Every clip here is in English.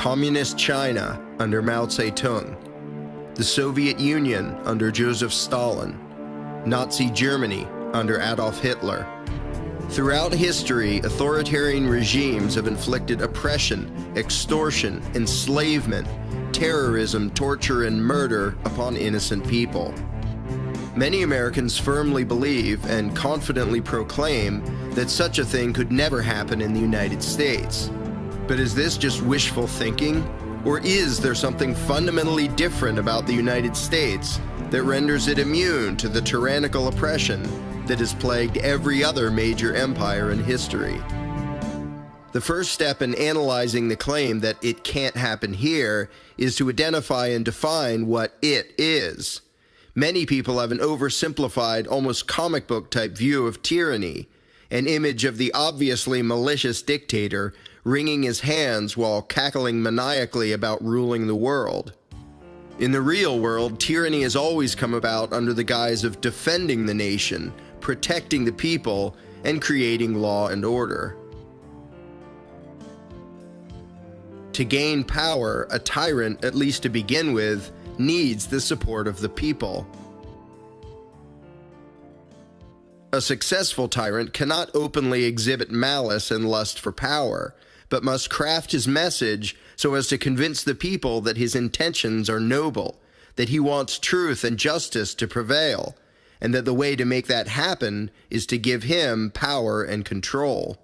Communist China under Mao Zedong, the Soviet Union under Joseph Stalin, Nazi Germany under Adolf Hitler. Throughout history, authoritarian regimes have inflicted oppression, extortion, enslavement, terrorism, torture, and murder upon innocent people. Many Americans firmly believe and confidently proclaim that such a thing could never happen in the United States. But is this just wishful thinking? Or is there something fundamentally different about the United States that renders it immune to the tyrannical oppression that has plagued every other major empire in history? The first step in analyzing the claim that it can't happen here is to identify and define what it is. Many people have an oversimplified, almost comic book type view of tyranny, an image of the obviously malicious dictator wringing his hands while cackling maniacally about ruling the world. In the real world, tyranny has always come about under the guise of defending the nation, protecting the people, and creating law and order. To gain power, a tyrant, at least to begin with, needs the support of the people. A successful tyrant cannot openly exhibit malice and lust for power, but must craft his message so as to convince the people that his intentions are noble, that he wants truth and justice to prevail, and that the way to make that happen is to give him power and control.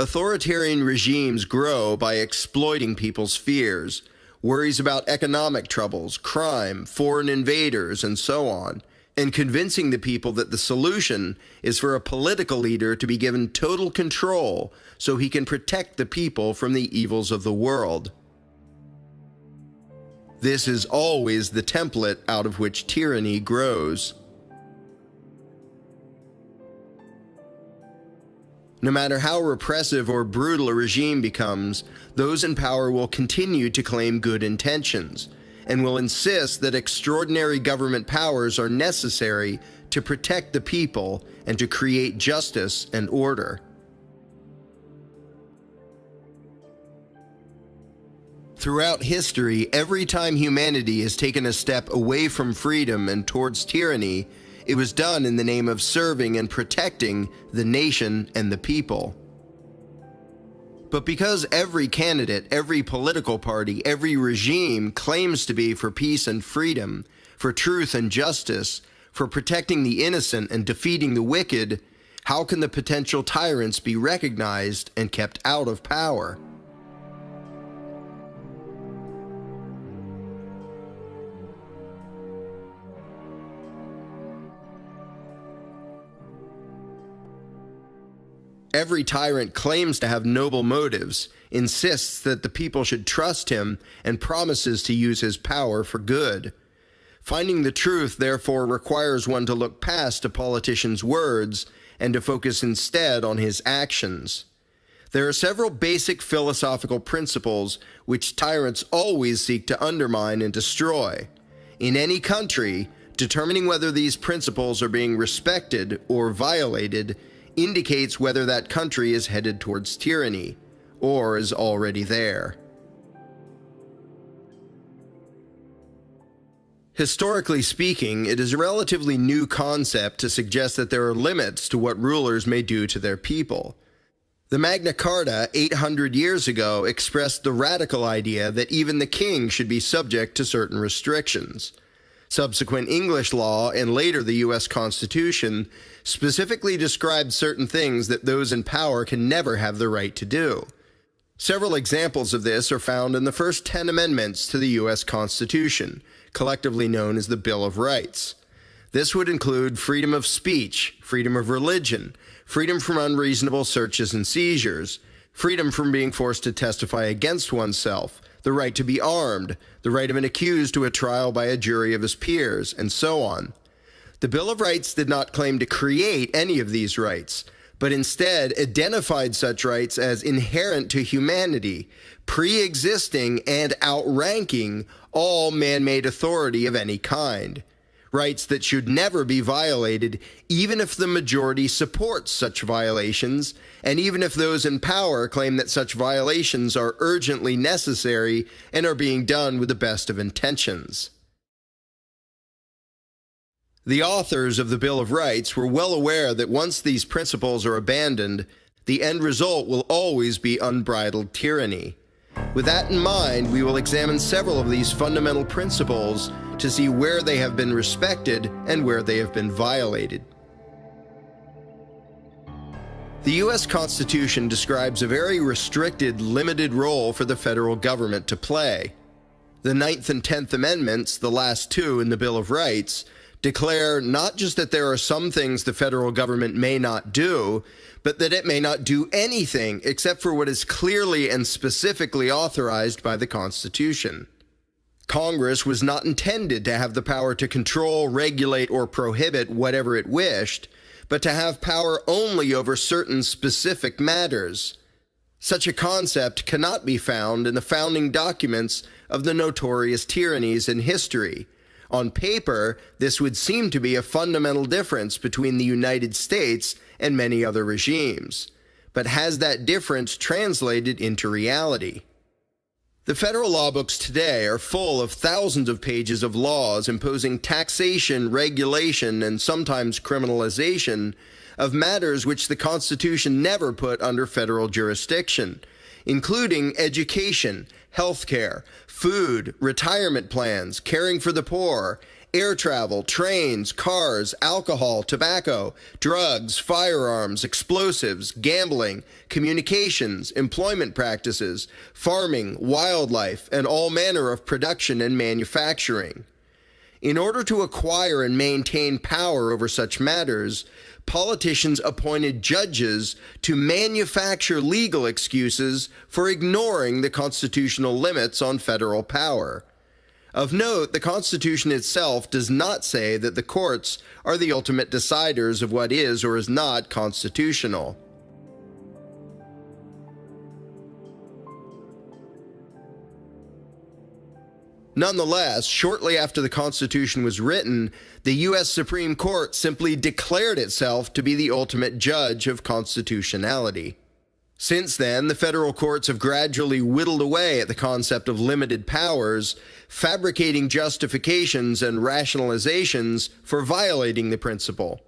Authoritarian regimes grow by exploiting people's fears, worries about economic troubles, crime, foreign invaders, and so on, and convincing the people that the solution is for a political leader to be given total control so he can protect the people from the evils of the world. This is always the template out of which tyranny grows. No matter how repressive or brutal a regime becomes, those in power will continue to claim good intentions, and will insist that extraordinary government powers are necessary to protect the people and to create justice and order. Throughout history, every time humanity has taken a step away from freedom and towards tyranny, it was done in the name of serving and protecting the nation and the people. But because every candidate, every political party, every regime claims to be for peace and freedom, for truth and justice, for protecting the innocent and defeating the wicked, how can the potential tyrants be recognized and kept out of power? Every tyrant claims to have noble motives, insists that the people should trust him, and promises to use his power for good. Finding the truth, therefore, requires one to look past a politician's words and to focus instead on his actions. There are several basic philosophical principles which tyrants always seek to undermine and destroy. In any country, determining whether these principles are being respected or violated indicates whether that country is headed towards tyranny, or is already there. Historically speaking, it is a relatively new concept to suggest that there are limits to what rulers may do to their people. The Magna Carta 800 years ago expressed the radical idea that even the king should be subject to certain restrictions. Subsequent English law and later the U.S. Constitution specifically described certain things that those in power can never have the right to do. Several examples of this are found in the first 10 amendments to the U.S. Constitution, collectively known as the Bill of Rights. This would include freedom of speech, freedom of religion, freedom from unreasonable searches and seizures, freedom from being forced to testify against oneself, the right to be armed, the right of an accused to a trial by a jury of his peers, and so on. The Bill of Rights did not claim to create any of these rights, but instead identified such rights as inherent to humanity, pre-existing and outranking all man-made authority of any kind. rights that should never be violated, even if the majority supports such violations, and even if those in power claim that such violations are urgently necessary and are being done with the best of intentions. The authors of the Bill of Rights were well aware that once these principles are abandoned, the end result will always be unbridled tyranny. With that in mind, we will examine several of these fundamental principles to see where they have been respected and where they have been violated. The U.S. Constitution describes a very restricted, limited role for the federal government to play. The 9th and 10th Amendments, the last two in the Bill of Rights, declare not just that there are some things the federal government may not do, but that it may not do anything except for what is clearly and specifically authorized by the Constitution. Congress was not intended to have the power to control, regulate, or prohibit whatever it wished, but to have power only over certain specific matters. Such a concept cannot be found in the founding documents of the notorious tyrannies in history. On paper, this would seem to be a fundamental difference between the United States and many other regimes. But has that difference translated into reality? The federal law books today are full of thousands of pages of laws imposing taxation, regulation, and sometimes criminalization of matters which the Constitution never put under federal jurisdiction, including education, healthcare, food, retirement plans, caring for the poor, air travel, trains, cars, alcohol, tobacco, drugs, firearms, explosives, gambling, communications, employment practices, farming, wildlife, and all manner of production and manufacturing. In order to acquire and maintain power over such matters, politicians appointed judges to manufacture legal excuses for ignoring the constitutional limits on federal power. Of note, the Constitution itself does not say that the courts are the ultimate deciders of what is or is not constitutional. Nonetheless, shortly after the Constitution was written, the U.S. Supreme Court simply declared itself to be the ultimate judge of constitutionality. Since then, the federal courts have gradually whittled away at the concept of limited powers, fabricating justifications and rationalizations for violating the principle.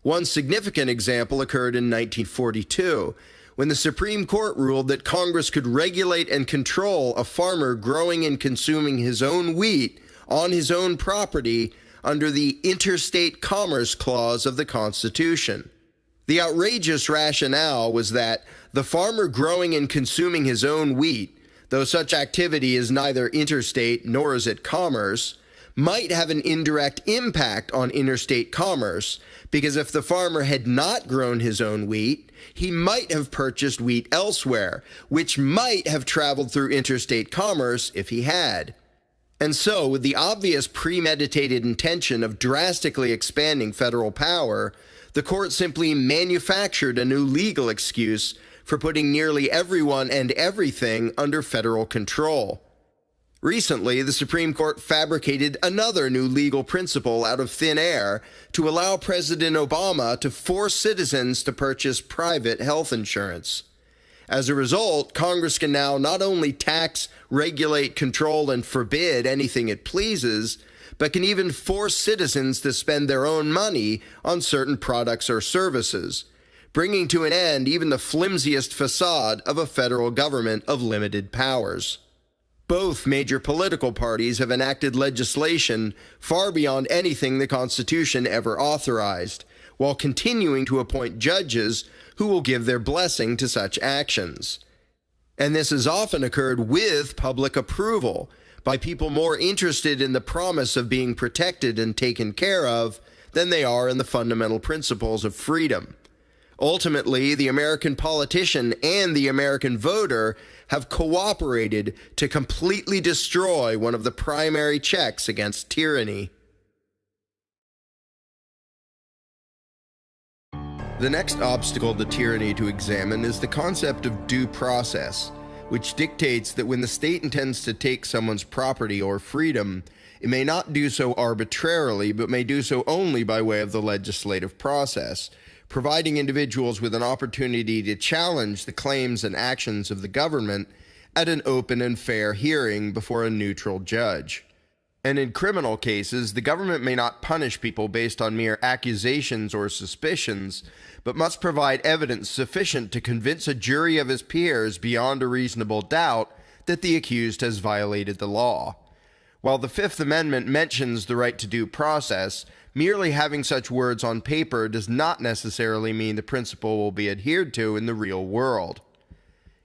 One significant example occurred in 1942, when the Supreme Court ruled that Congress could regulate and control a farmer growing and consuming his own wheat on his own property under the Interstate Commerce Clause of the Constitution. The outrageous rationale was that the farmer growing and consuming his own wheat, though such activity is neither interstate nor is it commerce, might have an indirect impact on interstate commerce, because if the farmer had not grown his own wheat, he might have purchased wheat elsewhere, which might have traveled through interstate commerce if he had. And so, with the obvious premeditated intention of drastically expanding federal power, the court simply manufactured a new legal excuse for putting nearly everyone and everything under federal control. Recently, the Supreme Court fabricated another new legal principle out of thin air to allow President Obama to force citizens to purchase private health insurance. As a result, Congress can now not only tax, regulate, control, and forbid anything it pleases, but can even force citizens to spend their own money on certain products or services, bringing to an end even the flimsiest facade of a federal government of limited powers. Both major political parties have enacted legislation far beyond anything the Constitution ever authorized, while continuing to appoint judges who will give their blessing to such actions. And this has often occurred with public approval, by people more interested in the promise of being protected and taken care of than they are in the fundamental principles of freedom. Ultimately, the American politician and the American voter have cooperated to completely destroy one of the primary checks against tyranny. The next obstacle to tyranny to examine is the concept of due process, which dictates that when the state intends to take someone's property or freedom, It may not do so arbitrarily, but may do so only by way of the legislative process, providing individuals with an opportunity to challenge the claims and actions of the government at an open and fair hearing before a neutral judge. And in criminal cases, the government may not punish people based on mere accusations or suspicions, but must provide evidence sufficient to convince a jury of his peers beyond a reasonable doubt that the accused has violated the law. While the Fifth Amendment mentions the right to due process, merely having such words on paper does not necessarily mean the principle will be adhered to in the real world.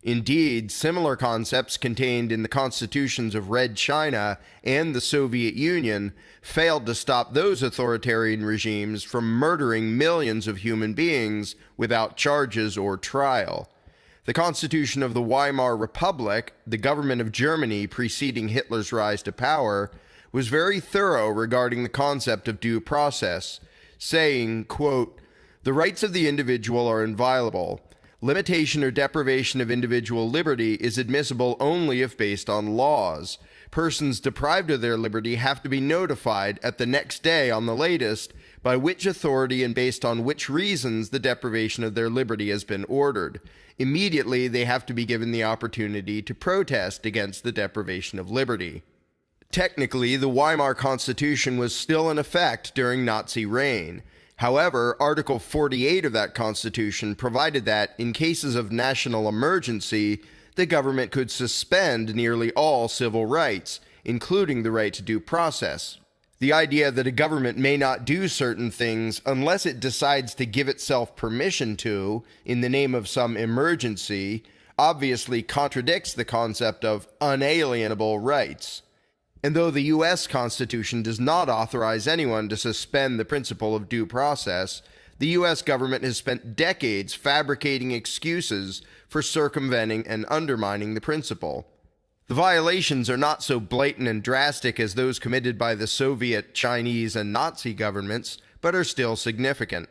Indeed, similar concepts contained in the constitutions of Red China and the Soviet Union failed to stop those authoritarian regimes from murdering millions of human beings without charges or trial. The Constitution of the Weimar Republic, the government of Germany preceding Hitler's rise to power, was very thorough regarding the concept of due process, saying, quote, "The rights of the individual are inviolable. Limitation or deprivation of individual liberty is admissible only if based on laws. Persons deprived of their liberty have to be notified at the next day on the latest by which authority and based on which reasons the deprivation of their liberty has been ordered. Immediately, they have to be given the opportunity to protest against the deprivation of liberty." Technically, the Weimar Constitution was still in effect during Nazi reign. However, Article 48 of that Constitution provided that, in cases of national emergency, the government could suspend nearly all civil rights, including the right to due process. The idea that a government may not do certain things unless it decides to give itself permission to, in the name of some emergency, obviously contradicts the concept of unalienable rights. And though the U.S. Constitution does not authorize anyone to suspend the principle of due process, the U.S. government has spent decades fabricating excuses for circumventing and undermining the principle. The violations are not so blatant and drastic as those committed by the Soviet, Chinese, and Nazi governments, but are still significant.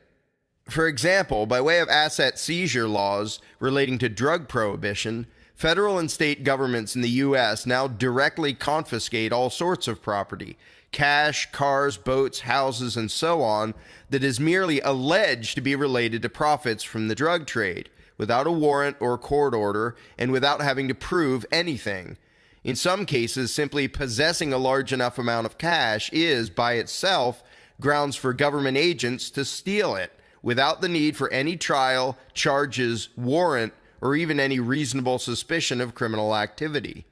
For example, by way of asset seizure laws relating to drug prohibition, federal and state governments in the U.S. now directly confiscate all sorts of property, cash, cars, boats, houses, and so on, that is merely alleged to be related to profits from the drug trade, without a warrant or court order, and without having to prove anything. In some cases, simply possessing a large enough amount of cash is, by itself, grounds for government agents to steal it, without the need for any trial, charges, warrant, or even any reasonable suspicion of criminal activity.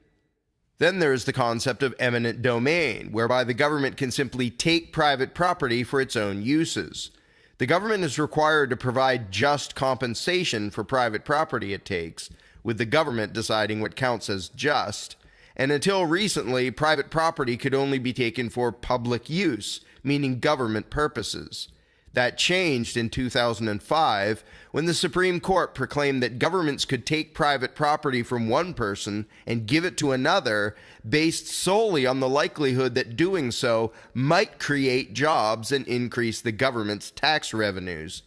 Then there is the concept of eminent domain, whereby the government can simply take private property for its own uses. The government is required to provide just compensation for private property it takes, with the government deciding what counts as just. And until recently, private property could only be taken for public use, meaning government purposes. That changed in 2005 when the Supreme Court proclaimed that governments could take private property from one person and give it to another based solely on the likelihood that doing so might create jobs and increase the government's tax revenues.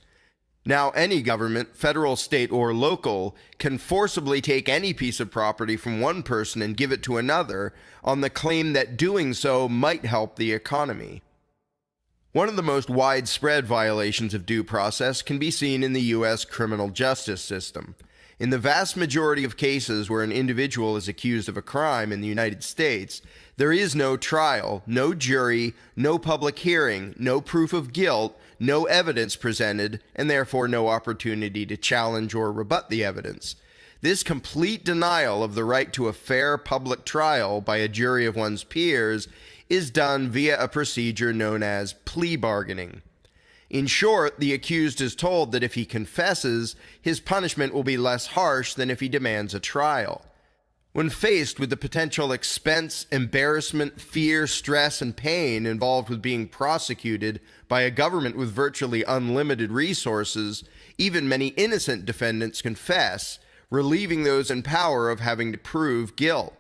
Now, any government, federal, state, or local, can forcibly take any piece of property from one person and give it to another on the claim that doing so might help the economy. One of the most widespread violations of due process can be seen in the U.S. criminal justice system. In the vast majority of cases where an individual is accused of a crime in the United States, there is no trial, no jury, no public hearing, no proof of guilt, no evidence presented, and therefore no opportunity to challenge or rebut the evidence. This complete denial of the right to a fair public trial by a jury of one's peers is done via a procedure known as plea bargaining. In short, the accused is told that if he confesses, his punishment will be less harsh than if he demands a trial. When faced with the potential expense, embarrassment, fear, stress, and pain involved with being prosecuted by a government with virtually unlimited resources, even many innocent defendants confess, relieving those in power of having to prove guilt.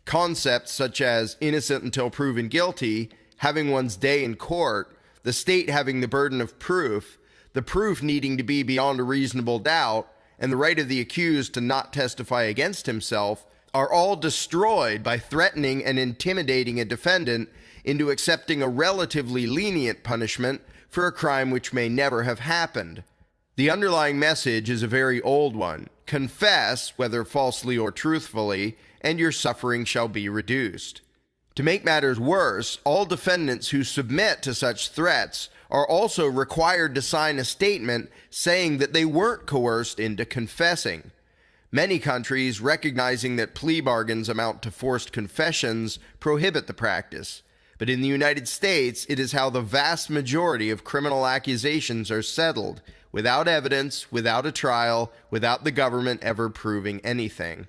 Concepts such as innocent until proven guilty, having one's day in court, the state having the burden of proof, the proof needing to be beyond a reasonable doubt, and the right of the accused to not testify against himself are all destroyed by threatening and intimidating a defendant into accepting a relatively lenient punishment for a crime which may never have happened. The underlying message is a very old one. Confess, whether falsely or truthfully, and your suffering shall be reduced. To make matters worse, all defendants who submit to such threats are also required to sign a statement saying that they weren't coerced into confessing. Many countries, recognizing that plea bargains amount to forced confessions, prohibit the practice. But in the United States, it is how the vast majority of criminal accusations are settled, without evidence, without a trial, without the government ever proving anything.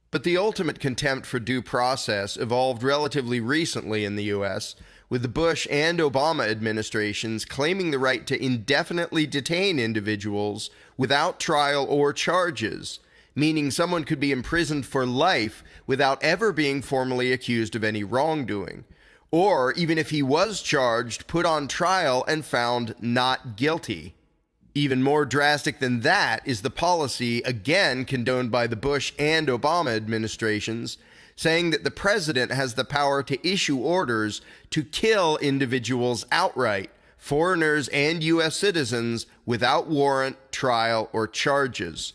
But the ultimate contempt for due process evolved relatively recently in the U.S., with the Bush and Obama administrations claiming the right to indefinitely detain individuals without trial or charges, meaning someone could be imprisoned for life without ever being formally accused of any wrongdoing, or even if he was charged, put on trial and found not guilty. Even more drastic than that is the policy, again condoned by the Bush and Obama administrations, saying that the president has the power to issue orders to kill individuals outright, foreigners and U.S. citizens, without warrant, trial, or charges.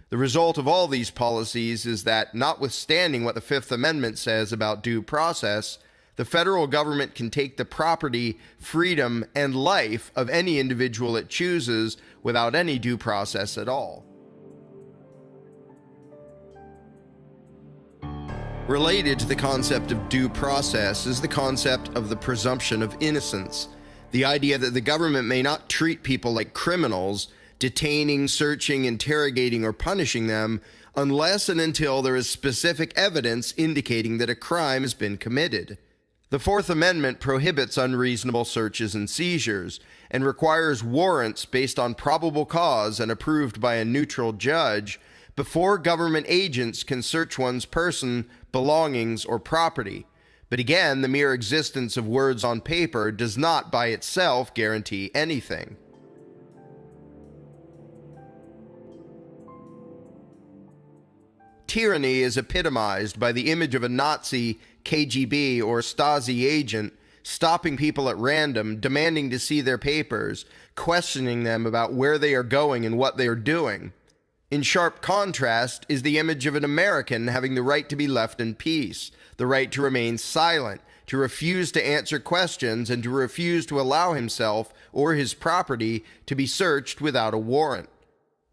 The result of all these policies is that, notwithstanding what the Fifth Amendment says about due process, the federal government can take the property, freedom, and life of any individual it chooses without any due process at all. Related to the concept of due process is the concept of the presumption of innocence, the idea that the government may not treat people like criminals, detaining, searching, interrogating, or punishing them unless and until there is specific evidence indicating that a crime has been committed. The Fourth Amendment prohibits unreasonable searches and seizures and requires warrants based on probable cause and approved by a neutral judge before government agents can search one's person, belongings, or property. But again, the mere existence of words on paper does not by itself guarantee anything. Tyranny is epitomized by the image of a Nazi, KGB, or Stasi agent stopping people at random, demanding to see their papers, questioning them about where they are going and what they are doing. In sharp contrast is the image of an American having the right to be left in peace, the right to remain silent, to refuse to answer questions, and to refuse to allow himself or his property to be searched without a warrant.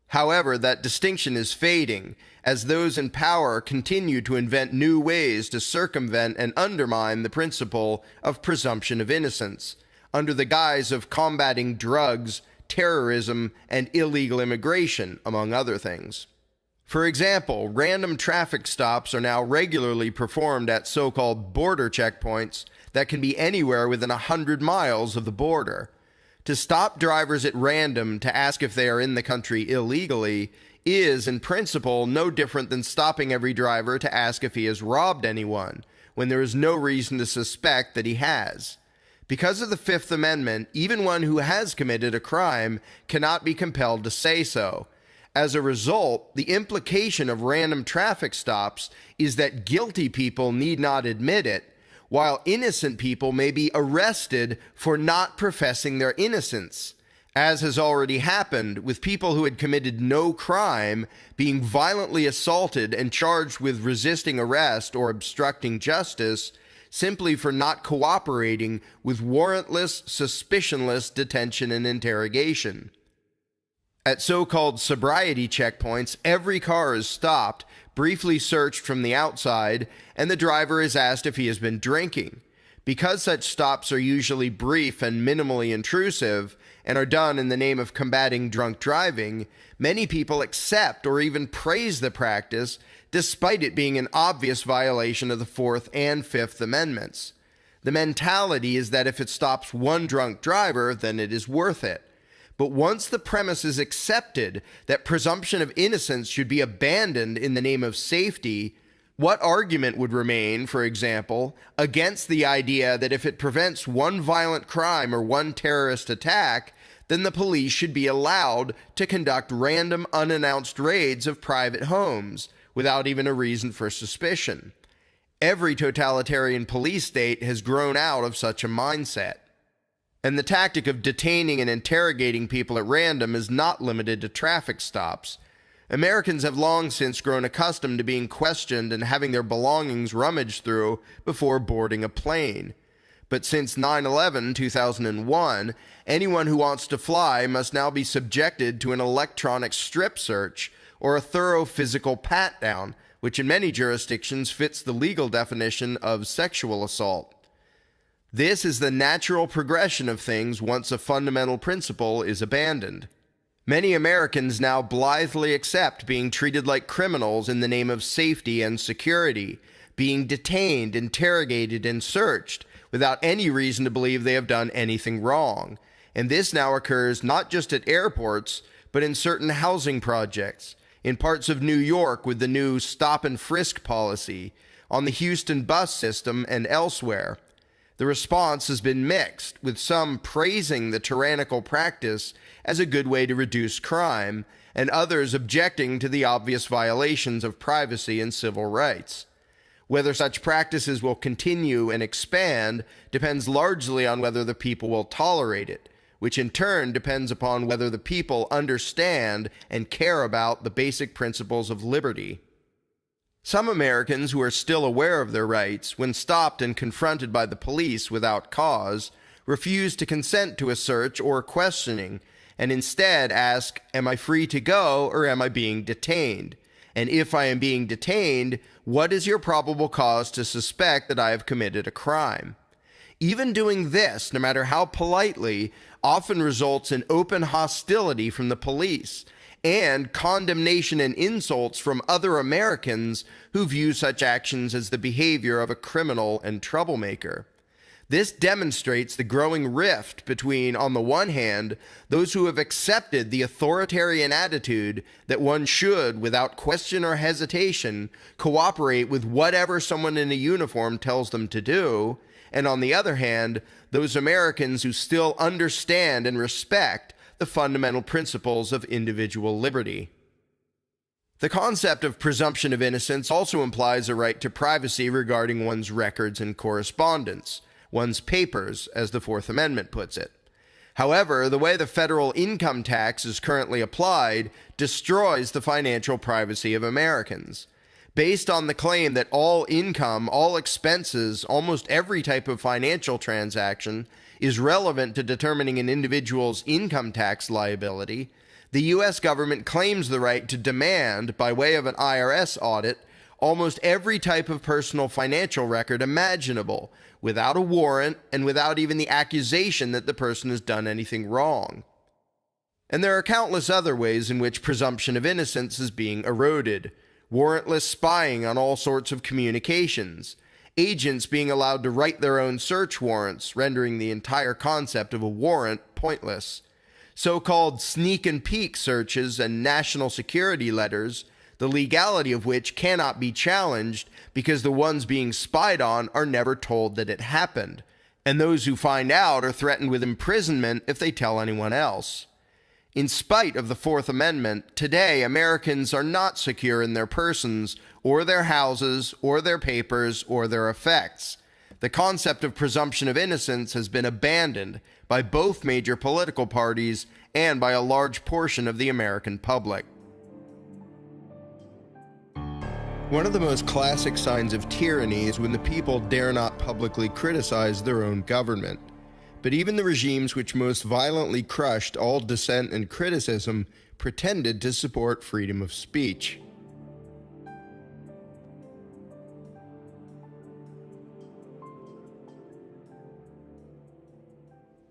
However, that distinction is fading as those in power continue to invent new ways to circumvent and undermine the principle of presumption of innocence, under the guise of combating drugs, terrorism, and illegal immigration, among other things. For example, random traffic stops are now regularly performed at so-called border checkpoints that can be anywhere within 100 miles of the border. To stop drivers at random to ask if they are in the country illegally is, in principle, no different than stopping every driver to ask if he has robbed anyone, when there is no reason to suspect that he has. Because of the Fifth Amendment, even one who has committed a crime cannot be compelled to say so. As a result, the implication of random traffic stops is that guilty people need not admit it, while innocent people may be arrested for not professing their innocence, as has already happened with people who had committed no crime being violently assaulted and charged with resisting arrest or obstructing justice simply for not cooperating with warrantless, suspicionless detention and interrogation. At so-called sobriety checkpoints, every car is stopped, briefly searched from the outside, and the driver is asked if he has been drinking. Because such stops are usually brief and minimally intrusive, and are done in the name of combating drunk driving, many people accept or even praise the practice, despite it being an obvious violation of the Fourth and Fifth Amendments. The mentality is that if it stops one drunk driver, then it is worth it. But once the premise is accepted that presumption of innocence should be abandoned in the name of safety, what argument would remain, for example, against the idea that if it prevents one violent crime or one terrorist attack, then the police should be allowed to conduct random unannounced raids of private homes, without even a reason for suspicion. Every totalitarian police state has grown out of such a mindset. And the tactic of detaining and interrogating people at random is not limited to traffic stops. Americans have long since grown accustomed to being questioned and having their belongings rummaged through before boarding a plane. But since 9/11, 2001, anyone who wants to fly must now be subjected to an electronic strip search or a thorough physical pat-down, which in many jurisdictions fits the legal definition of sexual assault. This is the natural progression of things once a fundamental principle is abandoned. Many Americans now blithely accept being treated like criminals in the name of safety and security, being detained, interrogated, and searched without any reason to believe they have done anything wrong. And this now occurs not just at airports, but in certain housing projects, in parts of New York with the new stop and frisk policy, on the Houston bus system, and elsewhere. The response has been mixed, with some praising the tyrannical practice as a good way to reduce crime, and others objecting to the obvious violations of privacy and civil rights. Whether such practices will continue and expand depends largely on whether the people will tolerate it, which in turn depends upon whether the people understand and care about the basic principles of liberty. Some Americans who are still aware of their rights, when stopped and confronted by the police without cause, refuse to consent to a search or questioning, and instead ask, "Am I free to go or am I being detained? And if I am being detained, what is your probable cause to suspect that I have committed a crime?" Even doing this, no matter how politely, often results in open hostility from the police and condemnation and insults from other Americans who view such actions as the behavior of a criminal and troublemaker. This demonstrates the growing rift between, on the one hand, those who have accepted the authoritarian attitude that one should, without question or hesitation, cooperate with whatever someone in a uniform tells them to do, and on the other hand, those Americans who still understand and respect the fundamental principles of individual liberty. The concept of presumption of innocence also implies a right to privacy regarding one's records and correspondence, one's papers, as the Fourth Amendment puts it. However, the way the federal income tax is currently applied destroys the financial privacy of Americans. Based on the claim that all income, all expenses, almost every type of financial transaction is relevant to determining an individual's income tax liability, the U.S. government claims the right to demand, by way of an IRS audit, almost every type of personal financial record imaginable, without a warrant and without even the accusation that the person has done anything wrong. And there are countless other ways in which presumption of innocence is being eroded. Warrantless spying on all sorts of communications, agents being allowed to write their own search warrants, rendering the entire concept of a warrant pointless, so-called sneak and peek searches and national security letters, the legality of which cannot be challenged because the ones being spied on are never told that it happened, and those who find out are threatened with imprisonment if they tell anyone else. In spite of the Fourth Amendment, today Americans are not secure in their persons, or their houses, or their papers, or their effects. The concept of presumption of innocence has been abandoned by both major political parties and by a large portion of the American public. One of the most classic signs of tyranny is when the people dare not publicly criticize their own government. But even the regimes which most violently crushed all dissent and criticism pretended to support freedom of speech.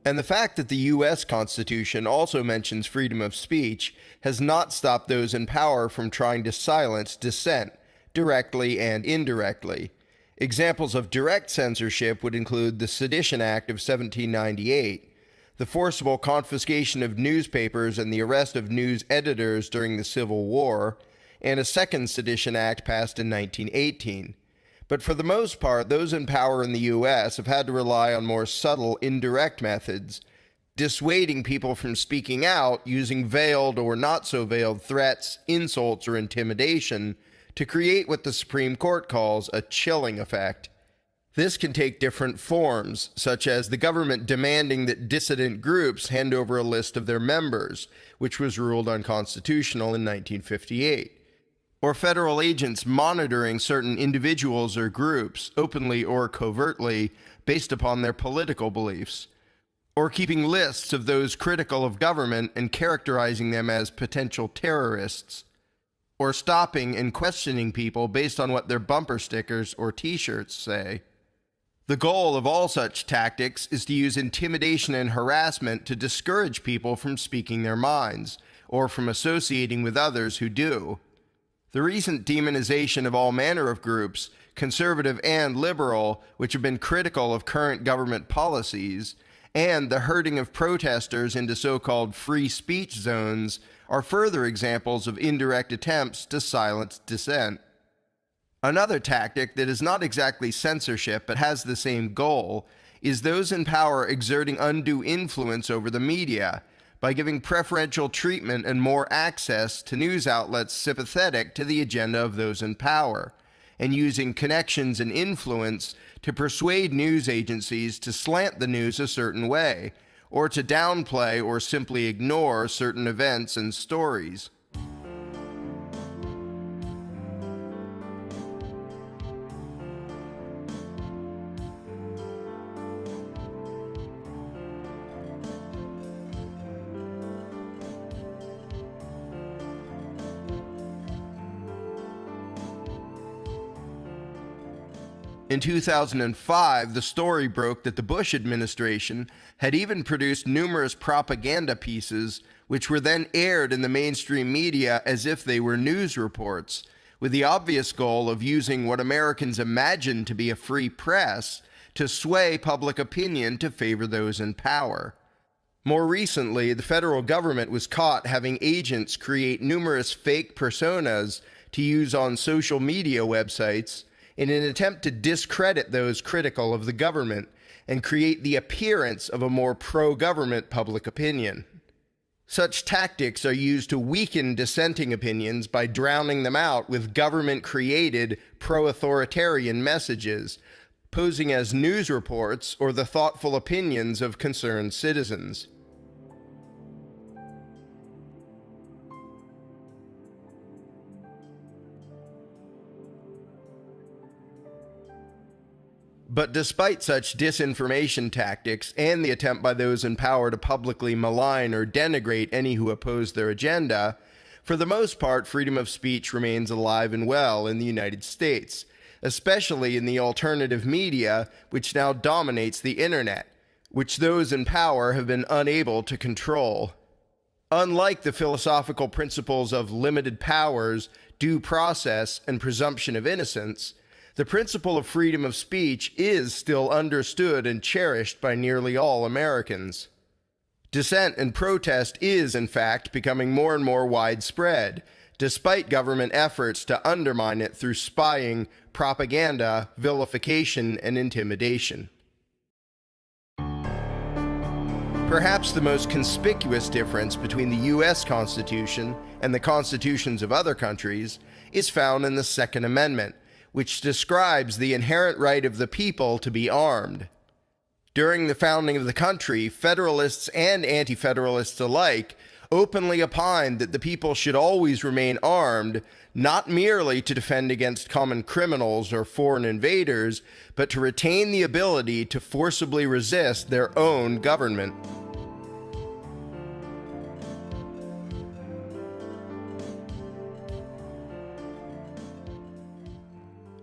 And the fact that the U.S. Constitution also mentions freedom of speech has not stopped those in power from trying to silence dissent, directly and indirectly. Examples of direct censorship would include the Sedition Act of 1798, the forcible confiscation of newspapers and the arrest of news editors during the Civil War, and a second Sedition Act passed in 1918. But for the most part, those in power in the U.S. have had to rely on more subtle, indirect methods, dissuading people from speaking out using veiled or not so veiled threats, insults, or intimidation to create what the Supreme Court calls a chilling effect. This can take different forms, such as the government demanding that dissident groups hand over a list of their members, which was ruled unconstitutional in 1958, or federal agents monitoring certain individuals or groups, openly or covertly, based upon their political beliefs, or keeping lists of those critical of government and characterizing them as potential terrorists, or stopping and questioning people based on what their bumper stickers or t-shirts say. The goal of all such tactics is to use intimidation and harassment to discourage people from speaking their minds, or from associating with others who do. The recent demonization of all manner of groups, conservative and liberal, which have been critical of current government policies, and the herding of protesters into so-called free speech zones are further examples of indirect attempts to silence dissent. Another tactic that is not exactly censorship but has the same goal is those in power exerting undue influence over the media by giving preferential treatment and more access to news outlets sympathetic to the agenda of those in power, and using connections and influence to persuade news agencies to slant the news a certain way, or to downplay or simply ignore certain events and stories. In 2005, the story broke that the Bush administration had even produced numerous propaganda pieces which were then aired in the mainstream media as if they were news reports, with the obvious goal of using what Americans imagine to be a free press to sway public opinion to favor those in power. More recently, the federal government was caught having agents create numerous fake personas to use on social media websites in an attempt to discredit those critical of the government and create the appearance of a more pro-government public opinion. Such tactics are used to weaken dissenting opinions by drowning them out with government-created pro-authoritarian messages, posing as news reports or the thoughtful opinions of concerned citizens. But despite such disinformation tactics and the attempt by those in power to publicly malign or denigrate any who oppose their agenda, for the most part, freedom of speech remains alive and well in the United States, especially in the alternative media, which now dominates the internet, which those in power have been unable to control. Unlike the philosophical principles of limited powers, due process, and presumption of innocence, the principle of freedom of speech is still understood and cherished by nearly all Americans. Dissent and protest is, in fact, becoming more and more widespread, despite government efforts to undermine it through spying, propaganda, vilification, and intimidation. Perhaps the most conspicuous difference between the U.S. Constitution and the constitutions of other countries is found in the Second Amendment, which describes the inherent right of the people to be armed. During the founding of the country, Federalists and Anti-Federalists alike openly opined that the people should always remain armed, not merely to defend against common criminals or foreign invaders, but to retain the ability to forcibly resist their own government.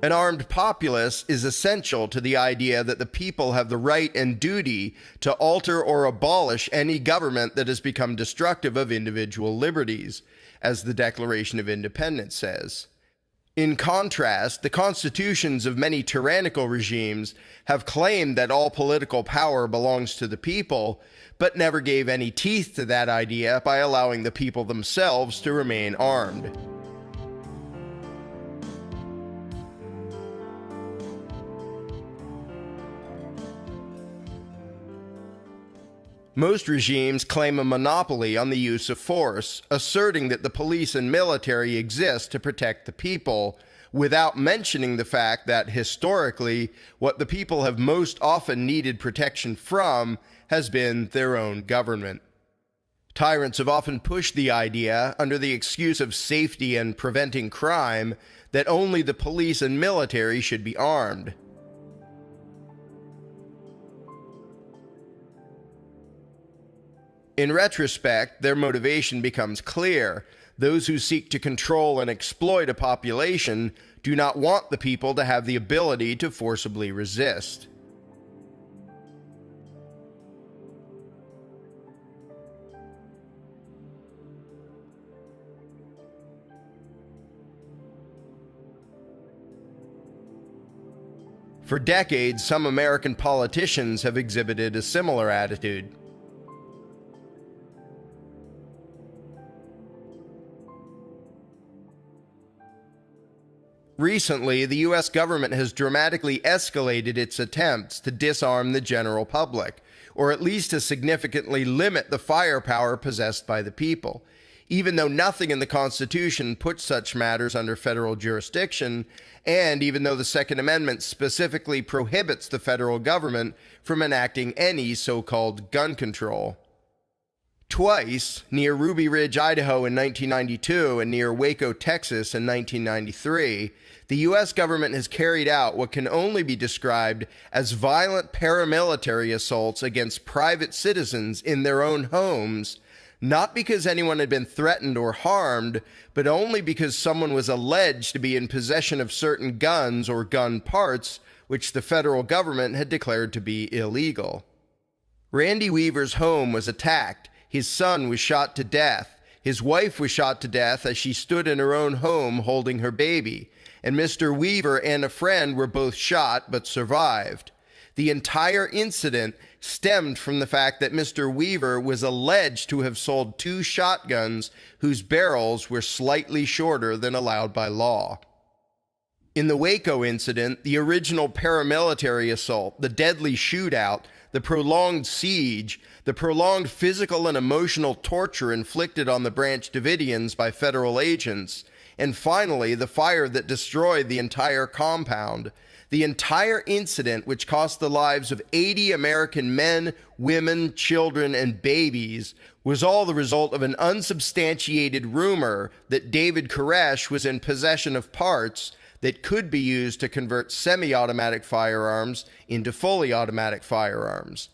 An armed populace is essential to the idea that the people have the right and duty to alter or abolish any government that has become destructive of individual liberties, as the Declaration of Independence says. In contrast, the constitutions of many tyrannical regimes have claimed that all political power belongs to the people, but never gave any teeth to that idea by allowing the people themselves to remain armed. Most regimes claim a monopoly on the use of force, asserting that the police and military exist to protect the people, without mentioning the fact that, historically, what the people have most often needed protection from has been their own government. Tyrants have often pushed the idea, under the excuse of safety and preventing crime, that only the police and military should be armed. In retrospect, their motivation becomes clear. Those who seek to control and exploit a population do not want the people to have the ability to forcibly resist. For decades, some American politicians have exhibited a similar attitude. Recently, the U.S. government has dramatically escalated its attempts to disarm the general public, or at least to significantly limit the firepower possessed by the people. Even though nothing in the Constitution puts such matters under federal jurisdiction, and even though the Second Amendment specifically prohibits the federal government from enacting any so-called gun control. Twice, near Ruby Ridge, Idaho in 1992 and near Waco, Texas in 1993, the U.S. government has carried out what can only be described as violent paramilitary assaults against private citizens in their own homes, not because anyone had been threatened or harmed, but only because someone was alleged to be in possession of certain guns or gun parts, which the federal government had declared to be illegal. Randy Weaver's home was attacked. His son was shot to death. His wife was shot to death as she stood in her own home holding her baby. And Mr. Weaver and a friend were both shot but survived. The entire incident stemmed from the fact that Mr. Weaver was alleged to have sold 2 shotguns whose barrels were slightly shorter than allowed by law. In the Waco incident, the original paramilitary assault, the deadly shootout, the prolonged siege, the prolonged physical and emotional torture inflicted on the Branch Davidians by federal agents, and finally the fire that destroyed the entire compound. The entire incident, which cost the lives of 80 American men, women, children, and babies, was all the result of an unsubstantiated rumor that David Koresh was in possession of parts that could be used to convert semi-automatic firearms into fully automatic firearms.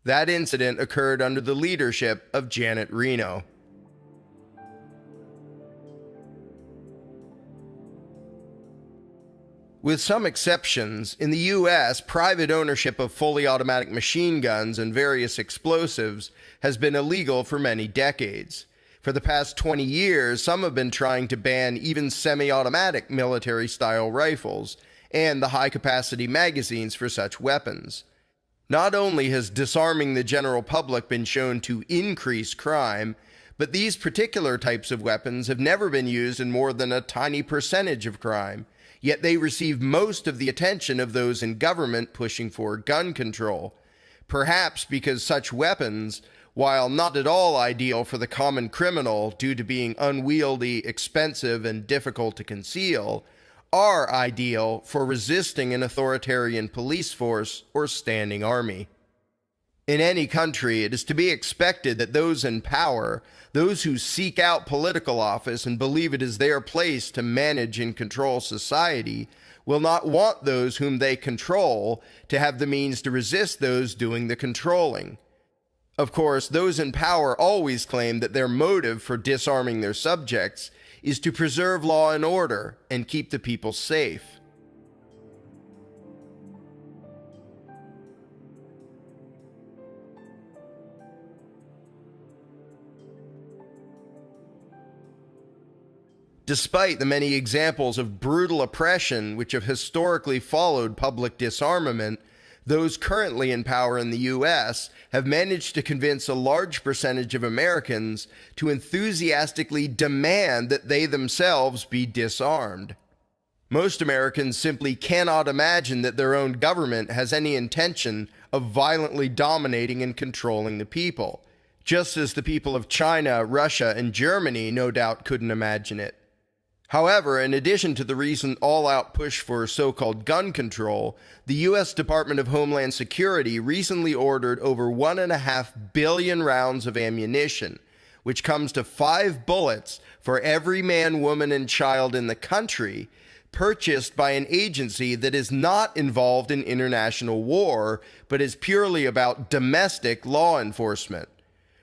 That incident occurred under the leadership of Janet Reno. With some exceptions, in the U.S., private ownership of fully automatic machine guns and various explosives has been illegal for many decades. For the past 20 years, some have been trying to ban even semi-automatic military-style rifles and the high-capacity magazines for such weapons. Not only has disarming the general public been shown to increase crime, but these particular types of weapons have never been used in more than a tiny percentage of crime, yet they receive most of the attention of those in government pushing for gun control. Perhaps because such weapons, while not at all ideal for the common criminal due to being unwieldy, expensive, and difficult to conceal, are ideal for resisting an authoritarian police force or standing army. In any country, it is to be expected that those in power, those who seek out political office and believe it is their place to manage and control society, will not want those whom they control to have the means to resist those doing the controlling. Of course, those in power always claim that their motive for disarming their subjects is to preserve law and order and keep the people safe. Despite the many examples of brutal oppression which have historically followed public disarmament, those currently in power in the U.S. have managed to convince a large percentage of Americans to enthusiastically demand that they themselves be disarmed. Most Americans simply cannot imagine that their own government has any intention of violently dominating and controlling the people, just as the people of China, Russia, and Germany no doubt couldn't imagine it. However, in addition to the recent all-out push for so-called gun control, the U.S. Department of Homeland Security recently ordered over 1.5 billion rounds of ammunition, which comes to 5 bullets for every man, woman, and child in the country, purchased by an agency that is not involved in international war, but is purely about domestic law enforcement.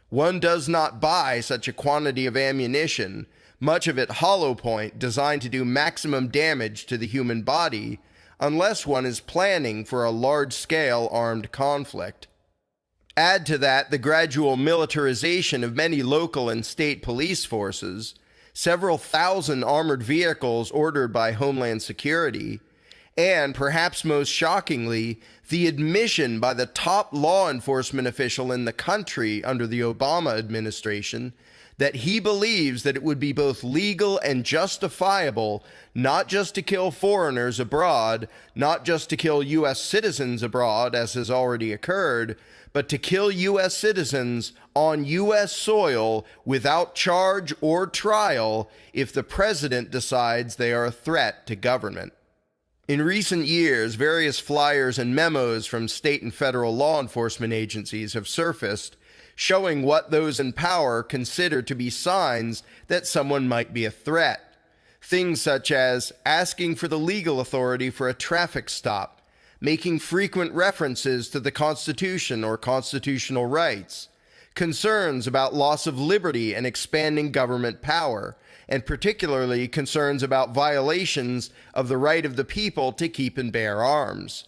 One does not buy such a quantity of ammunition, much of it hollow point designed to do maximum damage to the human body, unless one is planning for a large-scale armed conflict. Add to that the gradual militarization of many local and state police forces, several thousand armored vehicles ordered by Homeland Security, and, perhaps most shockingly, the admission by the top law enforcement official in the country under the Obama administration that he believes that it would be both legal and justifiable not just to kill foreigners abroad, not just to kill U.S. citizens abroad, as has already occurred, but to kill U.S. citizens on U.S. soil without charge or trial if the president decides they are a threat to government. In recent years, various flyers and memos from state and federal law enforcement agencies have surfaced showing what those in power consider to be signs that someone might be a threat. Things such as asking for the legal authority for a traffic stop, making frequent references to the Constitution or constitutional rights, concerns about loss of liberty and expanding government power, and particularly concerns about violations of the right of the people to keep and bear arms.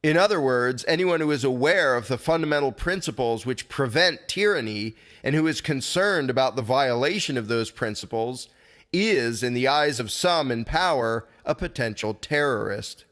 In other words, anyone who is aware of the fundamental principles which prevent tyranny and who is concerned about the violation of those principles is, in the eyes of some in power, a potential terrorist.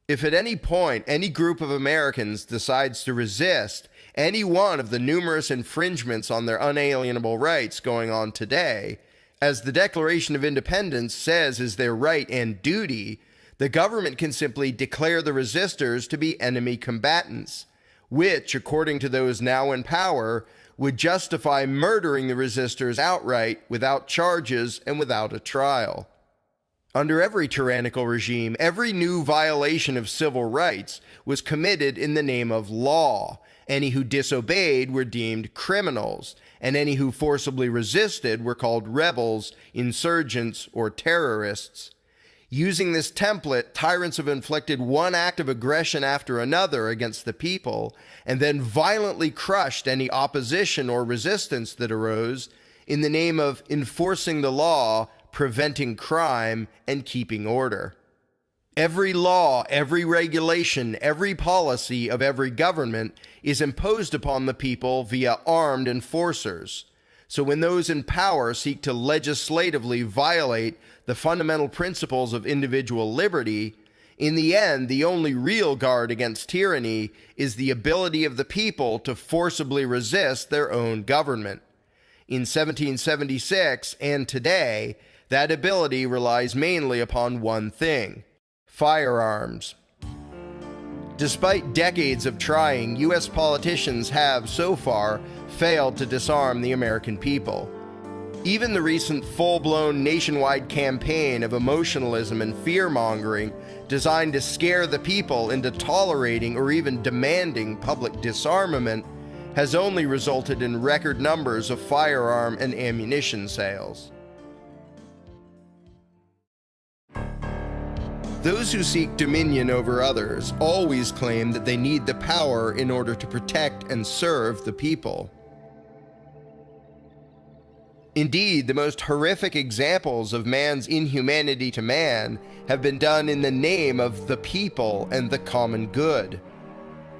If at any point any group of Americans decides to resist any one of the numerous infringements on their unalienable rights going on today, as the Declaration of Independence says is their right and duty, the government can simply declare the resistors to be enemy combatants, which, according to those now in power, would justify murdering the resistors outright without charges and without a trial. Under every tyrannical regime, every new violation of civil rights was committed in the name of law. Any who disobeyed were deemed criminals, and any who forcibly resisted were called rebels, insurgents, or terrorists. Using this template, tyrants have inflicted one act of aggression after another against the people, and then violently crushed any opposition or resistance that arose in the name of enforcing the law, preventing crime, and keeping order. Every law, every regulation, every policy of every government is imposed upon the people via armed enforcers. So when those in power seek to legislatively violate the fundamental principles of individual liberty, in the end, the only real guard against tyranny is the ability of the people to forcibly resist their own government. In 1776 and today, that ability relies mainly upon one thing: firearms. Despite decades of trying, U.S. politicians have, so far, failed to disarm the American people. Even the recent full-blown nationwide campaign of emotionalism and fear-mongering designed to scare the people into tolerating or even demanding public disarmament has only resulted in record numbers of firearm and ammunition sales. Those who seek dominion over others always claim that they need the power in order to protect and serve the people. Indeed, the most horrific examples of man's inhumanity to man have been done in the name of the people and the common good.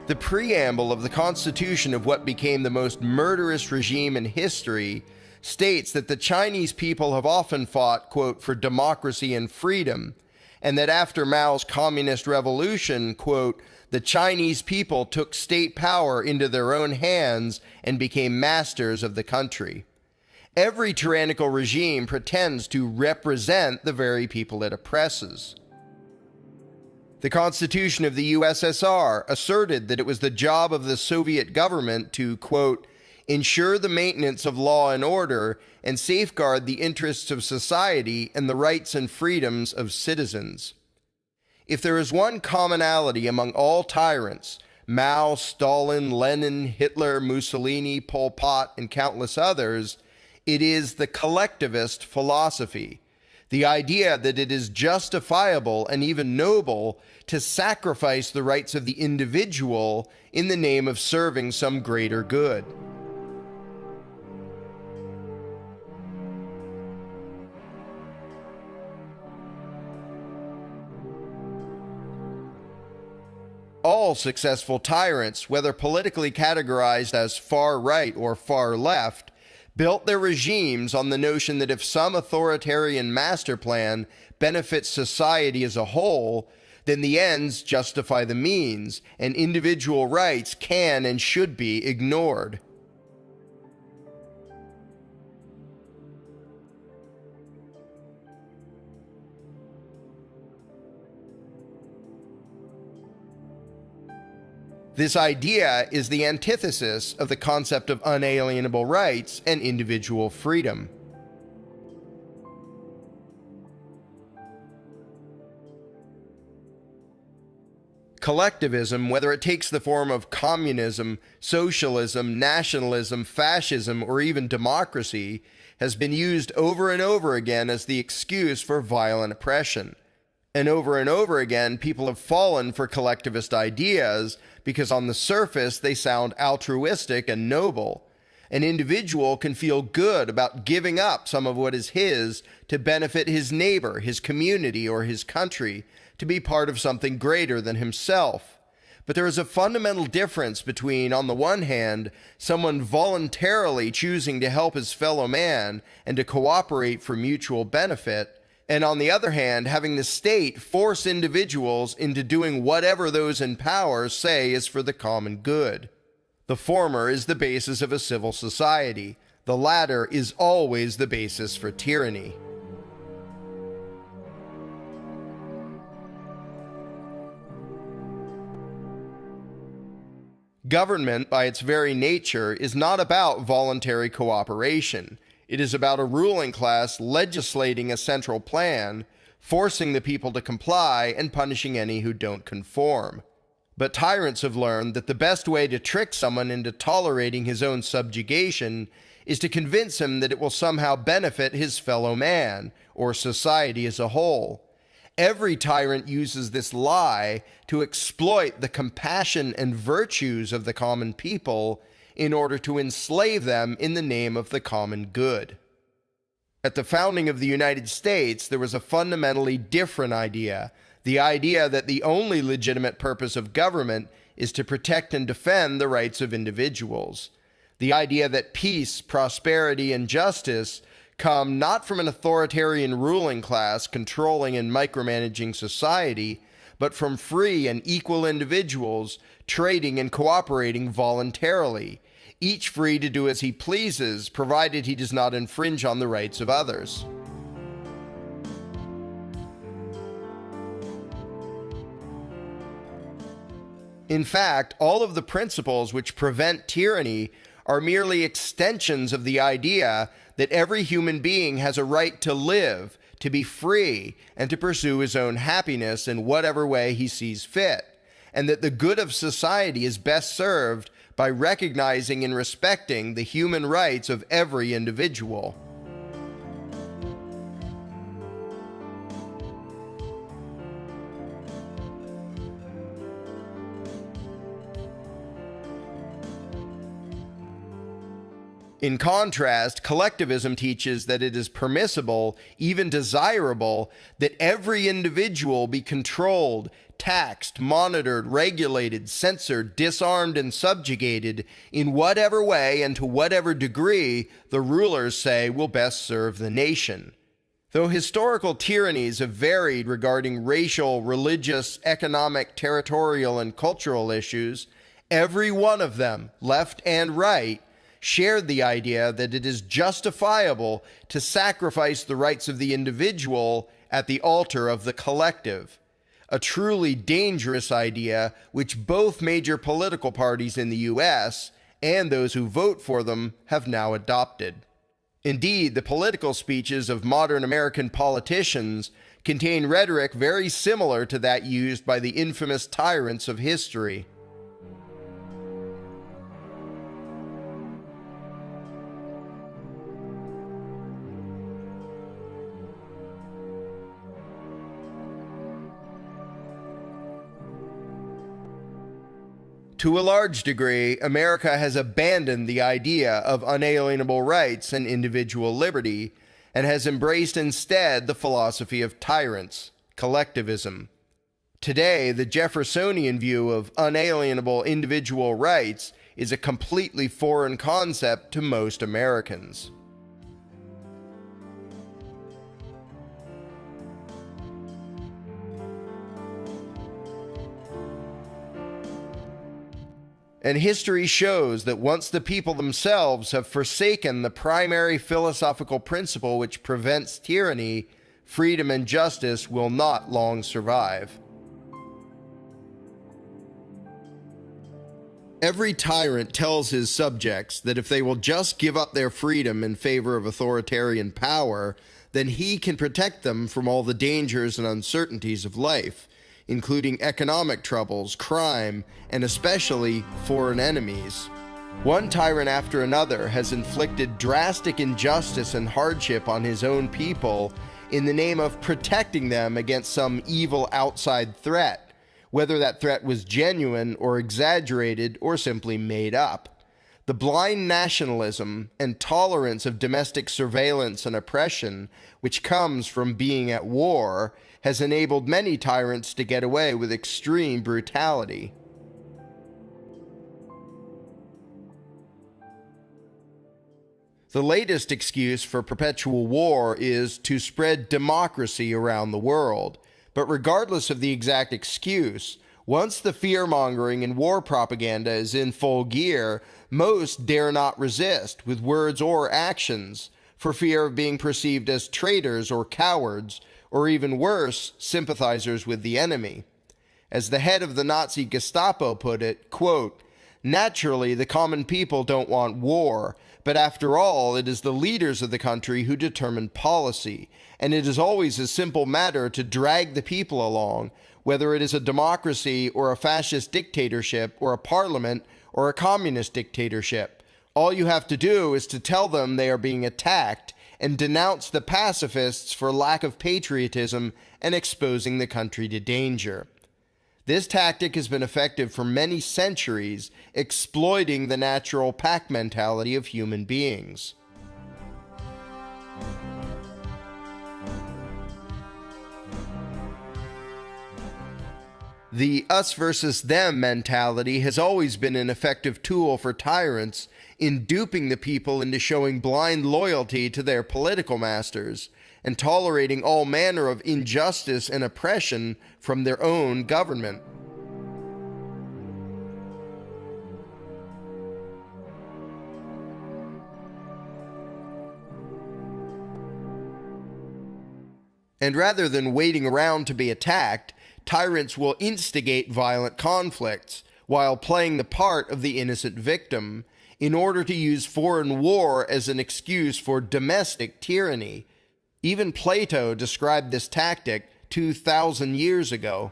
The preamble of the Constitution of what became the most murderous regime in history states that the Chinese people have often fought, quote, for democracy and freedom, and that after Mao's communist revolution, quote, the Chinese people took state power into their own hands and became masters of the country. Every tyrannical regime pretends to represent the very people it oppresses. The Constitution of the USSR asserted that it was the job of the Soviet government to, quote, ensure the maintenance of law and order and safeguard the interests of society and the rights and freedoms of citizens. If there is one commonality among all tyrants, Mao, Stalin, Lenin, Hitler, Mussolini, Pol Pot, and countless others, it is the collectivist philosophy, the idea that it is justifiable and even noble to sacrifice the rights of the individual in the name of serving some greater good. All successful tyrants, whether politically categorized as far right or far left, built their regimes on the notion that if some authoritarian master plan benefits society as a whole, then the ends justify the means, and individual rights can and should be ignored. This idea is the antithesis of the concept of unalienable rights and individual freedom. Collectivism, whether it takes the form of communism, socialism, nationalism, fascism, or even democracy, has been used over and over again as the excuse for violent oppression. And over again, people have fallen for collectivist ideas because on the surface they sound altruistic and noble. An individual can feel good about giving up some of what is his to benefit his neighbor, his community, or his country, to be part of something greater than himself. But there is a fundamental difference between, on the one hand, someone voluntarily choosing to help his fellow man and to cooperate for mutual benefit, and on the other hand, having the state force individuals into doing whatever those in power say is for the common good. The former is the basis of a civil society. The latter is always the basis for tyranny. Government, by its very nature, is not about voluntary cooperation. It is about a ruling class legislating a central plan, forcing the people to comply and punishing any who don't conform. But tyrants have learned that the best way to trick someone into tolerating his own subjugation is to convince him that it will somehow benefit his fellow man, or society as a whole. Every tyrant uses this lie to exploit the compassion and virtues of the common people in order to enslave them in the name of the common good. At the founding of the United States, there was a fundamentally different idea, the idea that the only legitimate purpose of government is to protect and defend the rights of individuals. The idea that peace, prosperity, and justice come not from an authoritarian ruling class controlling and micromanaging society, but from free and equal individuals trading and cooperating voluntarily, each free to do as he pleases, provided he does not infringe on the rights of others. In fact, all of the principles which prevent tyranny are merely extensions of the idea that every human being has a right to live, to be free, and to pursue his own happiness in whatever way he sees fit, and that the good of society is best served by recognizing and respecting the human rights of every individual. In contrast, collectivism teaches that it is permissible, even desirable, that every individual be controlled, taxed, monitored, regulated, censored, disarmed, and subjugated in whatever way and to whatever degree the rulers say will best serve the nation. Though historical tyrannies have varied regarding racial, religious, economic, territorial, and cultural issues, every one of them, left and right, shared the idea that it is justifiable to sacrifice the rights of the individual at the altar of the collective. a truly dangerous idea which both major political parties in the US and those who vote for them have now adopted. Indeed, the political speeches of modern American politicians contain rhetoric very similar to that used by the infamous tyrants of history. To a large degree, America has abandoned the idea of unalienable rights and individual liberty, and has embraced instead the philosophy of tyrants, collectivism. Today, the Jeffersonian view of unalienable individual rights is a completely foreign concept to most Americans. And history shows that once the people themselves have forsaken the primary philosophical principle which prevents tyranny, freedom and justice will not long survive. Every tyrant tells his subjects that if they will just give up their freedom in favor of authoritarian power, then he can protect them from all the dangers and uncertainties of life, including economic troubles, crime, and especially foreign enemies. One tyrant after another has inflicted drastic injustice and hardship on his own people in the name of protecting them against some evil outside threat, whether that threat was genuine or exaggerated or simply made up. The blind nationalism and tolerance of domestic surveillance and oppression, which comes from being at war, has enabled many tyrants to get away with extreme brutality. The latest excuse for perpetual war is to spread democracy around the world. But regardless of the exact excuse, once the fear-mongering and war propaganda is in full gear, most dare not resist with words or actions, for fear of being perceived as traitors or cowards, or even worse, sympathizers with the enemy. As the head of the Nazi Gestapo put it, quote, "Naturally, the common people don't want war, but after all, it is the leaders of the country who determine policy, and it is always a simple matter to drag the people along, whether it is a democracy or a fascist dictatorship or a parliament or a communist dictatorship. All you have to do is to tell them they are being attacked and denounce the pacifists for lack of patriotism and exposing the country to danger." This tactic has been effective for many centuries, exploiting the natural pack mentality of human beings. The us versus them mentality has always been an effective tool for tyrants in duping the people into showing blind loyalty to their political masters and tolerating all manner of injustice and oppression from their own government. And rather than waiting around to be attacked, tyrants will instigate violent conflicts while playing the part of the innocent victim in order to use foreign war as an excuse for domestic tyranny. Even Plato described this tactic 2,000 years ago.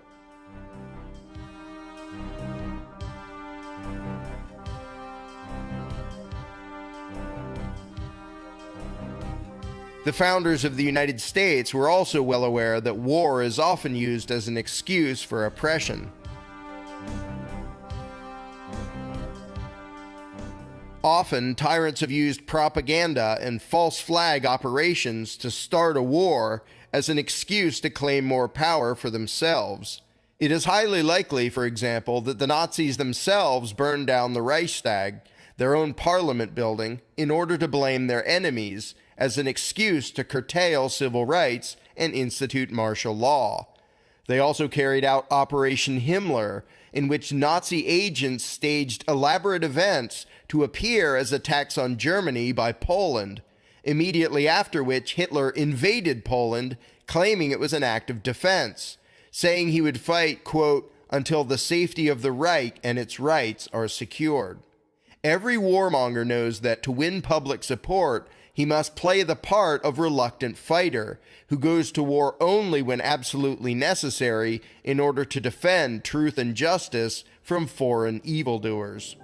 The founders of the United States were also well aware that war is often used as an excuse for oppression. Often, tyrants have used propaganda and false flag operations to start a war as an excuse to claim more power for themselves. It is highly likely, for example, that the Nazis themselves burned down the Reichstag, their own parliament building, in order to blame their enemies as an excuse to curtail civil rights and institute martial law. They also carried out Operation Himmler, in which Nazi agents staged elaborate events to appear as attacks on Germany by Poland, immediately after which Hitler invaded Poland, claiming it was an act of defense. saying he would fight, quote, until the safety of the Reich and its rights are secured. Every warmonger knows that to win public support, he must play the part of reluctant fighter, who goes to war only when absolutely necessary in order to defend truth and justice from foreign evildoers.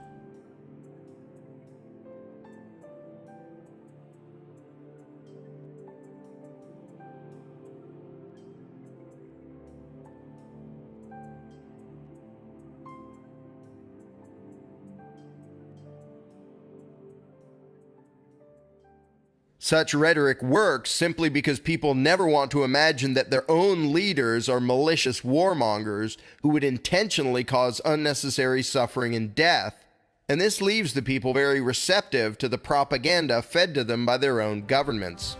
Such rhetoric works simply because people never want to imagine that their own leaders are malicious warmongers who would intentionally cause unnecessary suffering and death, and this leaves the people very receptive to the propaganda fed to them by their own governments.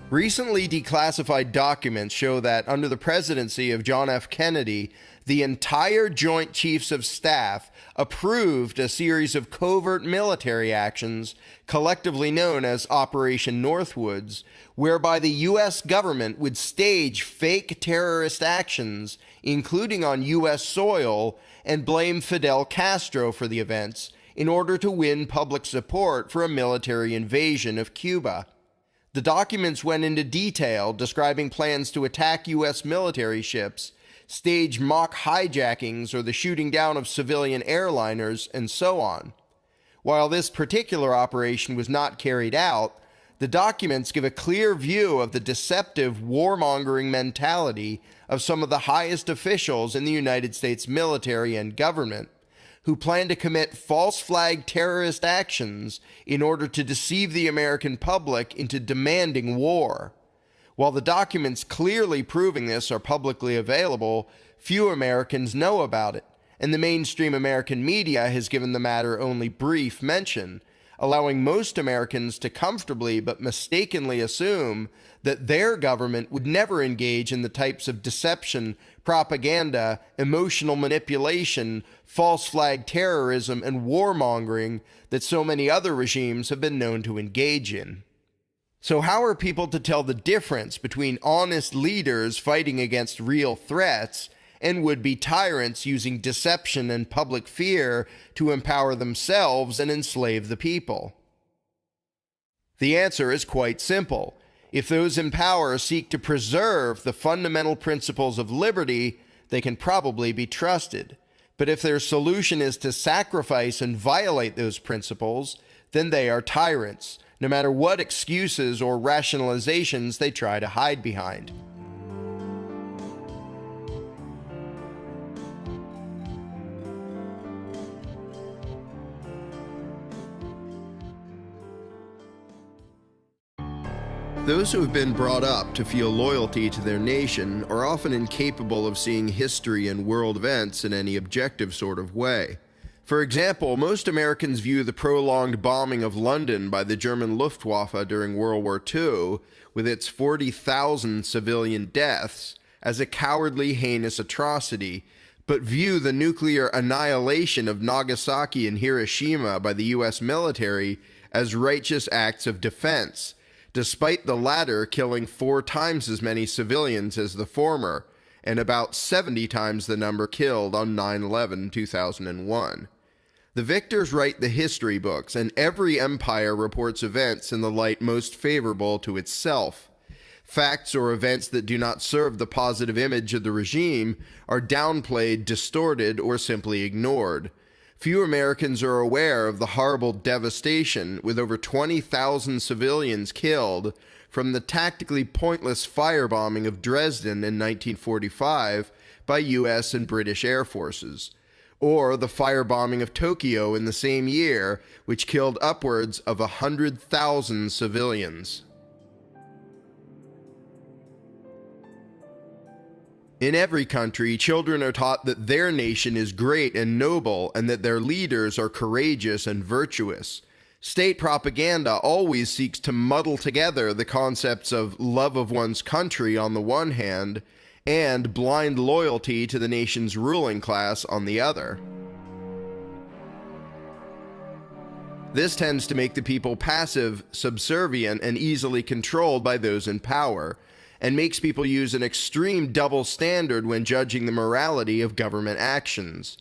Recently declassified documents show that under the presidency of John F. Kennedy, the entire Joint Chiefs of Staff approved a series of covert military actions, collectively known as Operation Northwoods, whereby the U.S. government would stage fake terrorist actions, including on U.S. soil, and blame Fidel Castro for the events in order to win public support for a military invasion of Cuba. The documents went into detail describing plans to attack U.S. military ships, stage mock hijackings or the shooting down of civilian airliners, and so on. While this particular operation was not carried out, the documents give a clear view of the deceptive warmongering mentality of some of the highest officials in the United States military and government, who plan to commit false flag terrorist actions in order to deceive the American public into demanding war. While the documents clearly proving this are publicly available, few Americans know about it, and the mainstream American media has given the matter only brief mention, allowing most Americans to comfortably but mistakenly assume that their government would never engage in the types of deception, propaganda, emotional manipulation, false flag terrorism, and warmongering that so many other regimes have been known to engage in. So how are people to tell the difference between honest leaders fighting against real threats and would-be tyrants using deception and public fear to empower themselves and enslave the people? The answer is quite simple. If those in power seek to preserve the fundamental principles of liberty, they can probably be trusted. But if their solution is to sacrifice and violate those principles, then they are tyrants, no matter what excuses or rationalizations they try to hide behind. Those who have been brought up to feel loyalty to their nation are often incapable of seeing history and world events in any objective sort of way. For example, most Americans view the prolonged bombing of London by the German Luftwaffe during World War II, with its 40,000 civilian deaths, as a cowardly, heinous atrocity, but view the nuclear annihilation of Nagasaki and Hiroshima by the U.S. military as righteous acts of defense, despite the latter killing 4 times as many civilians as the former, and about 70 times the number killed on 9/11/2001. The victors write the history books, and every empire reports events in the light most favorable to itself. Facts or events that do not serve the positive image of the regime are downplayed, distorted, or simply ignored. Few Americans are aware of the horrible devastation, with over 20,000 civilians killed, from the tactically pointless firebombing of Dresden in 1945 by U.S. and British air forces, or the firebombing of Tokyo in the same year, which killed upwards of 100,000 civilians. In every country, children are taught that their nation is great and noble, and that their leaders are courageous and virtuous. State propaganda always seeks to muddle together the concepts of love of one's country on the one hand, and blind loyalty to the nation's ruling class on the other. This tends to make the people passive, subservient, and easily controlled by those in power, and makes people use an extreme double standard when judging the morality of government actions.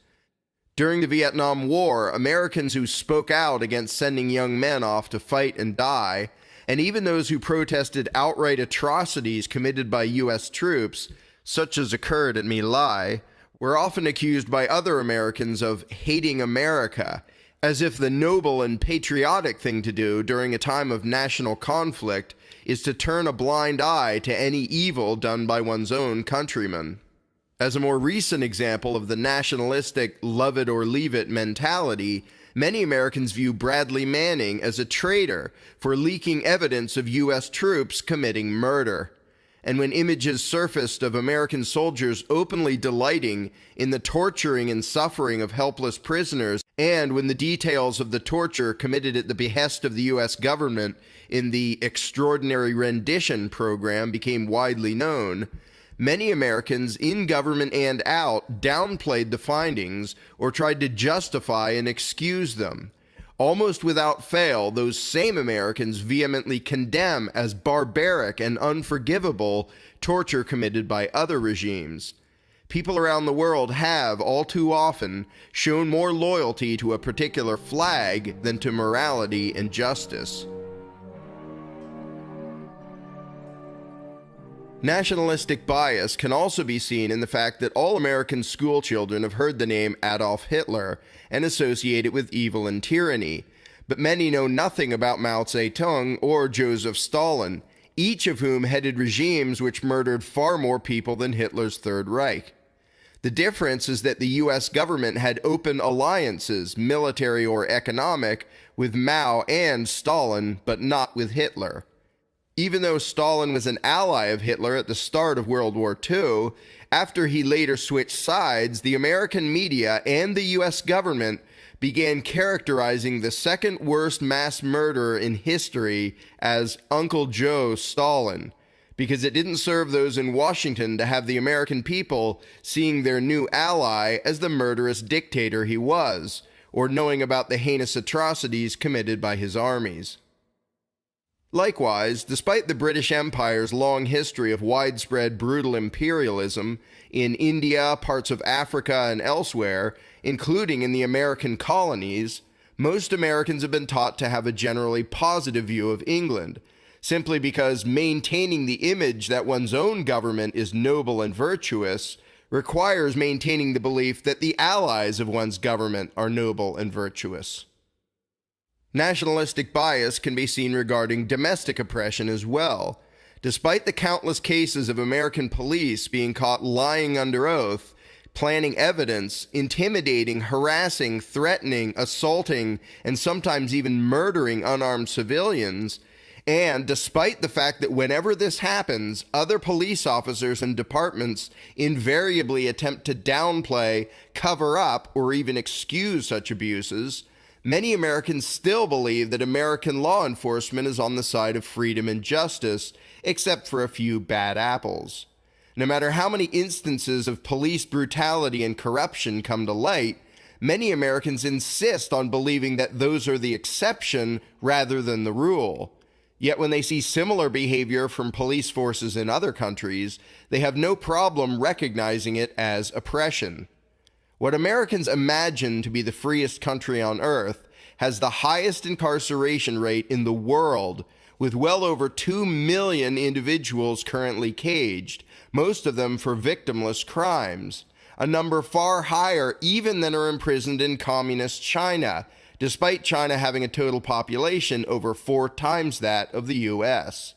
During the Vietnam War, Americans who spoke out against sending young men off to fight and die, and even those who protested outright atrocities committed by U.S. troops, such as occurred at My Lai, were often accused by other Americans of hating America, as if the noble and patriotic thing to do during a time of national conflict is to turn a blind eye to any evil done by one's own countrymen. As a more recent example of the nationalistic love it or leave it mentality, many Americans view Bradley Manning as a traitor for leaking evidence of U.S. troops committing murder. And when images surfaced of American soldiers openly delighting in the torturing and suffering of helpless prisoners, and when the details of the torture committed at the behest of the U.S. government in the Extraordinary Rendition program became widely known, many Americans, in government and out, downplayed the findings or tried to justify and excuse them. Almost without fail, those same Americans vehemently condemn as barbaric and unforgivable torture committed by other regimes. People around the world have, all too often, shown more loyalty to a particular flag than to morality and justice. Nationalistic bias can also be seen in the fact that all American schoolchildren have heard the name Adolf Hitler and associate it with evil and tyranny, but many know nothing about Mao Zedong or Joseph Stalin, each of whom headed regimes which murdered far more people than Hitler's Third Reich. The difference is that the U.S. government had open alliances, military or economic, with Mao and Stalin, but not with Hitler. Even though Stalin was an ally of Hitler at the start of World War II, after he later switched sides, the American media and the U.S. government began characterizing the second worst mass murderer in history as Uncle Joe Stalin, because it didn't serve those in Washington to have the American people seeing their new ally as the murderous dictator he was, or knowing about the heinous atrocities committed by his armies. Likewise, despite the British Empire's long history of widespread brutal imperialism in India, parts of Africa, and elsewhere, including in the American colonies, most Americans have been taught to have a generally positive view of England, simply because maintaining the image that one's own government is noble and virtuous requires maintaining the belief that the allies of one's government are noble and virtuous. Nationalistic bias can be seen regarding domestic oppression as well. Despite the countless cases of American police being caught lying under oath, planting evidence, intimidating, harassing, threatening, assaulting, and sometimes even murdering unarmed civilians, and despite the fact that whenever this happens, other police officers and departments invariably attempt to downplay, cover up, or even excuse such abuses, many Americans still believe that American law enforcement is on the side of freedom and justice, except for a few bad apples. No matter how many instances of police brutality and corruption come to light, many Americans insist on believing that those are the exception rather than the rule. Yet when they see similar behavior from police forces in other countries, they have no problem recognizing it as oppression. What Americans imagine to be the freest country on earth has the highest incarceration rate in the world, with well over 2 million individuals currently caged, most of them for victimless crimes, a number far higher even than are imprisoned in communist China, despite China having a total population over 4 times that of the U.S.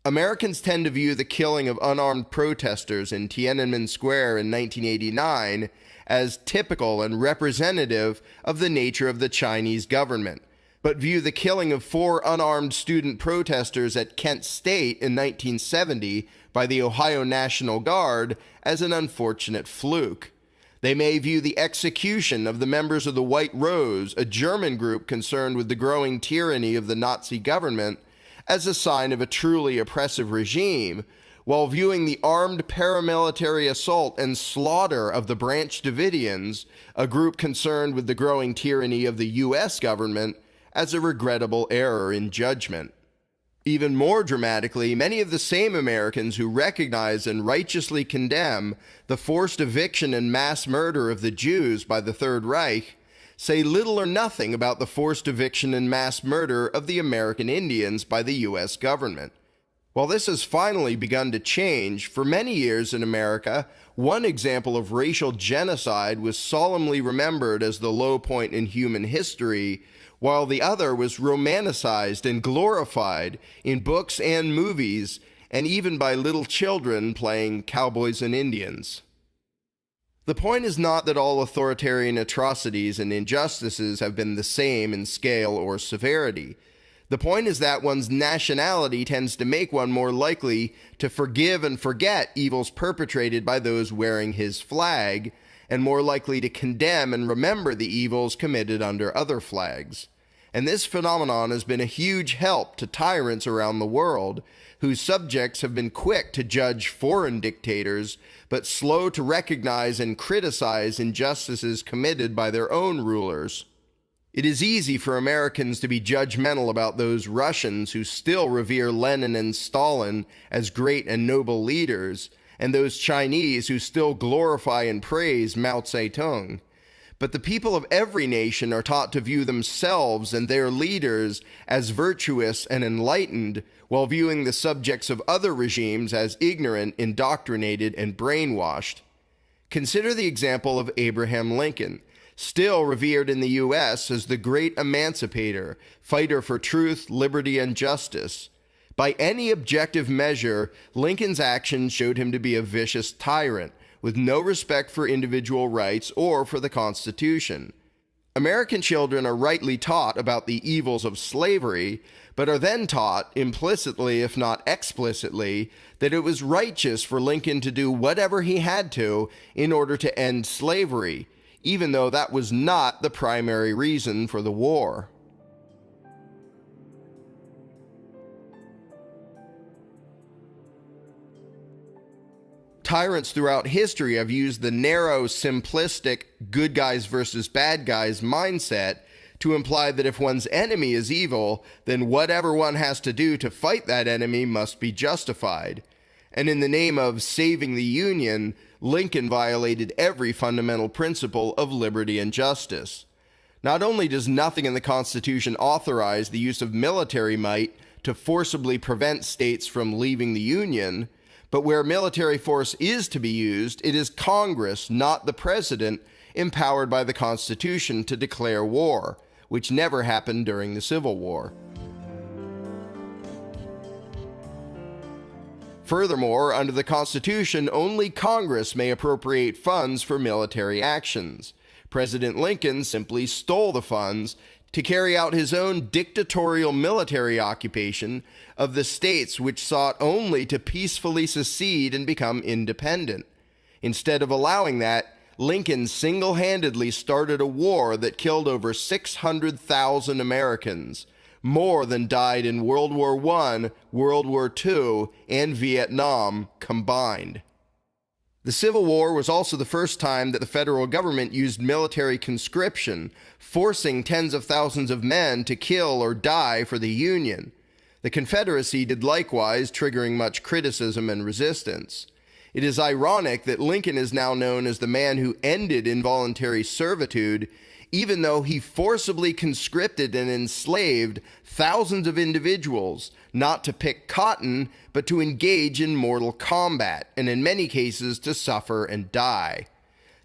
Americans tend to view the killing of unarmed protesters in Tiananmen Square in 1989 as typical and representative of the nature of the Chinese government, but view the killing of 4 unarmed student protesters at Kent State in 1970 by the Ohio National Guard as an unfortunate fluke. They may view the execution of the members of the White Rose, a German group concerned with the growing tyranny of the Nazi government, as a sign of a truly oppressive regime, while viewing the armed paramilitary assault and slaughter of the Branch Davidians, a group concerned with the growing tyranny of the U.S. government, as a regrettable error in judgment. Even more dramatically, many of the same Americans who recognize and righteously condemn the forced eviction and mass murder of the Jews by the Third Reich say little or nothing about the forced eviction and mass murder of the American Indians by the U.S. government. While this has finally begun to change, for many years in America, one example of racial genocide was solemnly remembered as the low point in human history, while the other was romanticized and glorified in books and movies, and even by little children playing cowboys and Indians. The point is not that all authoritarian atrocities and injustices have been the same in scale or severity. The point is that one's nationality tends to make one more likely to forgive and forget evils perpetrated by those wearing his flag, and more likely to condemn and remember the evils committed under other flags. And this phenomenon has been a huge help to tyrants around the world, whose subjects have been quick to judge foreign dictators, but slow to recognize and criticize injustices committed by their own rulers. It is easy for Americans to be judgmental about those Russians who still revere Lenin and Stalin as great and noble leaders, and those Chinese who still glorify and praise Mao Zedong. But the people of every nation are taught to view themselves and their leaders as virtuous and enlightened, while viewing the subjects of other regimes as ignorant, indoctrinated, and brainwashed. Consider the example of Abraham Lincoln, still revered in the U.S. as the great emancipator, fighter for truth, liberty, and justice. By any objective measure, Lincoln's actions showed him to be a vicious tyrant, with no respect for individual rights or for the Constitution. American children are rightly taught about the evils of slavery, but are then taught, implicitly if not explicitly, that it was righteous for Lincoln to do whatever he had to in order to end slavery, even though that was not the primary reason for the war. Tyrants throughout history have used the narrow, simplistic, good guys versus bad guys mindset to imply that if one's enemy is evil, then whatever one has to do to fight that enemy must be justified. And in the name of saving the Union, Lincoln violated every fundamental principle of liberty and justice. Not only does nothing in the Constitution authorize the use of military might to forcibly prevent states from leaving the Union, but where military force is to be used, it is Congress, not the President, empowered by the Constitution to declare war, which never happened during the Civil War. Furthermore, under the Constitution, only Congress may appropriate funds for military actions. President Lincoln simply stole the funds to carry out his own dictatorial military occupation of the states which sought only to peacefully secede and become independent. Instead of allowing that, Lincoln single-handedly started a war that killed over 600,000 Americans, more than died in World War I, World War II, and Vietnam combined. The Civil War was also the first time that the federal government used military conscription, forcing tens of thousands of men to kill or die for the Union. The Confederacy did likewise, triggering much criticism and resistance. It is ironic that Lincoln is now known as the man who ended involuntary servitude, even though he forcibly conscripted and enslaved thousands of individuals, not to pick cotton, but to engage in mortal combat, and in many cases to suffer and die.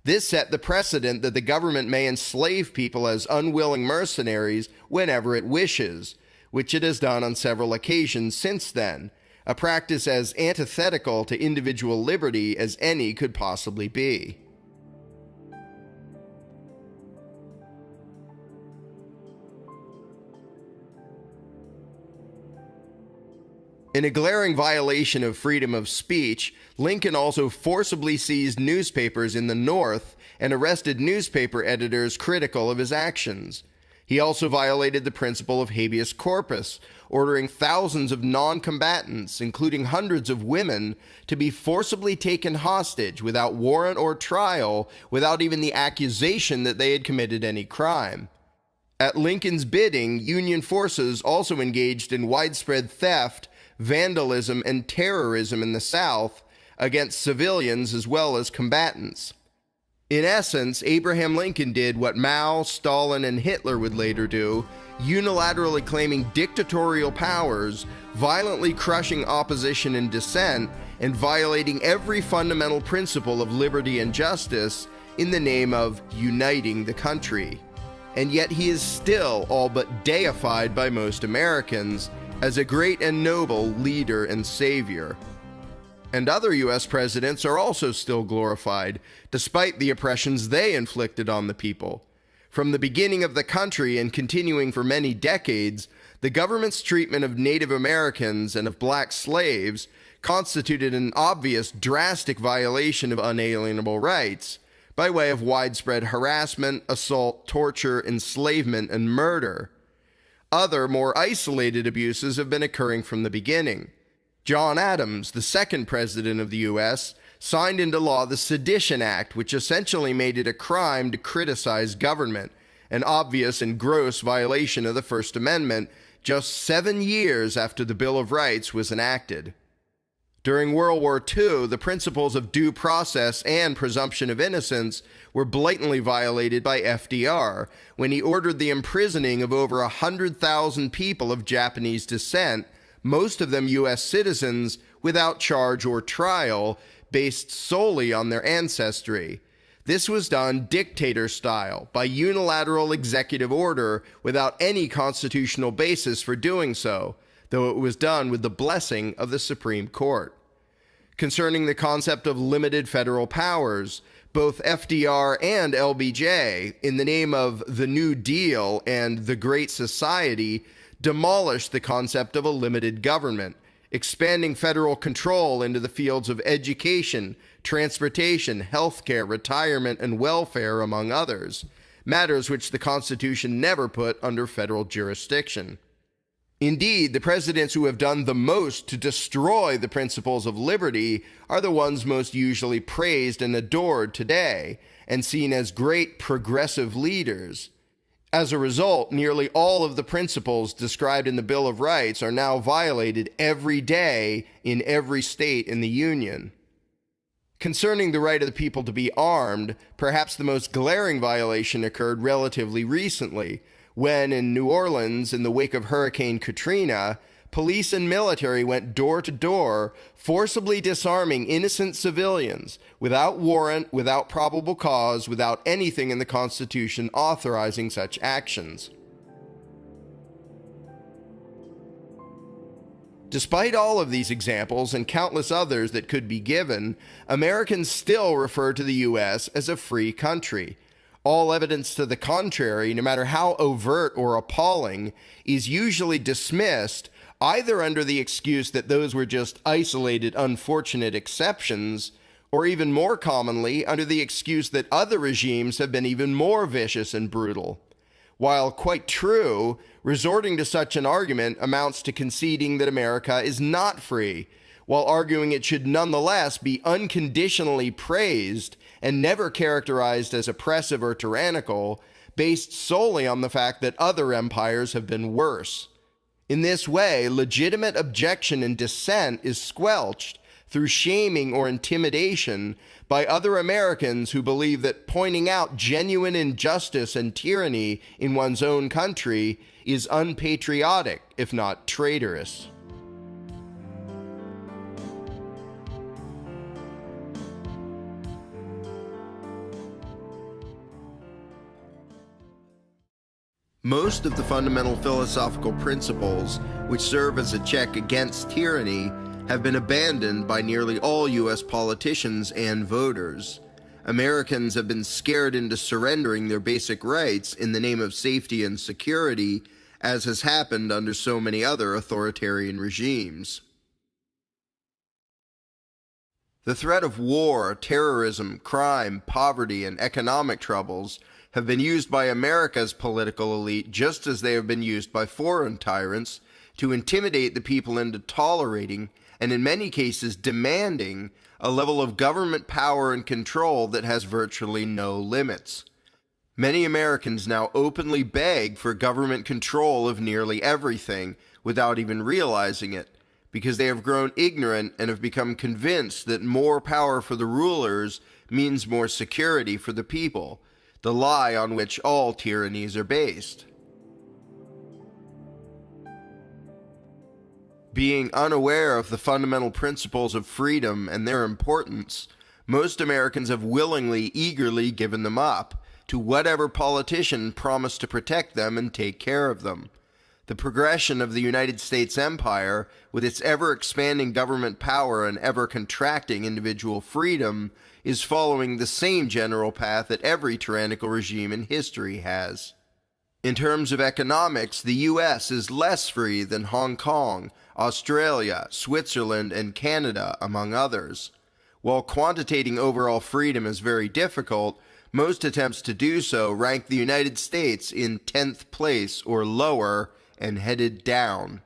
This set the precedent that the government may enslave people as unwilling mercenaries whenever it wishes, which it has done on several occasions since then, a practice as antithetical to individual liberty as any could possibly be. In a glaring violation of freedom of speech, Lincoln also forcibly seized newspapers in the North and arrested newspaper editors critical of his actions. He also violated the principle of habeas corpus, ordering thousands of non-combatants, including hundreds of women, to be forcibly taken hostage without warrant or trial, without even the accusation that they had committed any crime. At Lincoln's bidding, Union forces also engaged in widespread theft, vandalism, and terrorism in the South against civilians as well as combatants. In essence, Abraham Lincoln did what Mao, Stalin, and Hitler would later do, unilaterally claiming dictatorial powers, violently crushing opposition and dissent, and violating every fundamental principle of liberty and justice in the name of uniting the country. And yet he is still all but deified by most Americans as a great and noble leader and savior. And other US presidents are also still glorified, despite the oppressions they inflicted on the people. From the beginning of the country and continuing for many decades, the government's treatment of Native Americans and of black slaves constituted an obvious, drastic violation of unalienable rights, by way of widespread harassment, assault, torture, enslavement, and murder. Other, more isolated abuses have been occurring from the beginning. John Adams, the second president of the U.S., signed into law the Sedition Act, which essentially made it a crime to criticize government, an obvious and gross violation of the First Amendment, just 7 years after the Bill of Rights was enacted. During World War II, the principles of due process and presumption of innocence were blatantly violated by FDR when he ordered the imprisoning of over 100,000 people of Japanese descent, most of them U.S. citizens, without charge or trial, based solely on their ancestry. This was done dictator style, by unilateral executive order, without any constitutional basis for doing so, though it was done with the blessing of the Supreme Court. Concerning the concept of limited federal powers, both FDR and LBJ, in the name of the New Deal and the Great Society, demolished the concept of a limited government, expanding federal control into the fields of education, transportation, healthcare, retirement, and welfare, among others, matters which the Constitution never put under federal jurisdiction. Indeed, the presidents who have done the most to destroy the principles of liberty are the ones most usually praised and adored today, and seen as great progressive leaders. As a result, nearly all of the principles described in the Bill of Rights are now violated every day in every state in the Union. Concerning the right of the people to be armed, perhaps the most glaring violation occurred relatively recently, when in New Orleans, in the wake of Hurricane Katrina, police and military went door to door, forcibly disarming innocent civilians without warrant, without probable cause, without anything in the Constitution authorizing such actions. Despite all of these examples and countless others that could be given, Americans still refer to the U.S. as a free country. All evidence to the contrary, no matter how overt or appalling, is usually dismissed either under the excuse that those were just isolated, unfortunate exceptions, or even more commonly under the excuse that other regimes have been even more vicious and brutal. While quite true, resorting to such an argument amounts to conceding that America is not free, while arguing it should nonetheless be unconditionally praised and never characterized as oppressive or tyrannical, based solely on the fact that other empires have been worse. In this way, legitimate objection and dissent is squelched through shaming or intimidation by other Americans who believe that pointing out genuine injustice and tyranny in one's own country is unpatriotic, if not traitorous. Most of the fundamental philosophical principles which serve as a check against tyranny have been abandoned by nearly all U.S. politicians and voters. Americans have been scared into surrendering their basic rights in the name of safety and security, as has happened under so many other authoritarian regimes. The threat of war, terrorism, crime, poverty, and economic troubles have been used by America's political elite just as they have been used by foreign tyrants to intimidate the people into tolerating, and in many cases demanding, a level of government power and control that has virtually no limits. Many Americans now openly beg for government control of nearly everything without even realizing it, because they have grown ignorant and have become convinced that more power for the rulers means more security for the people, the lie on which all tyrannies are based. Being unaware of the fundamental principles of freedom and their importance, most Americans have willingly, eagerly given them up to whatever politician promised to protect them and take care of them. The progression of the United States empire, with its ever-expanding government power and ever-contracting individual freedom, is following the same general path that every tyrannical regime in history has. In terms of economics, the U.S. is less free than Hong Kong, Australia, Switzerland, and Canada, among others. While quantitating overall freedom is very difficult, most attempts to do so rank the United States in 10th place or lower and headed down.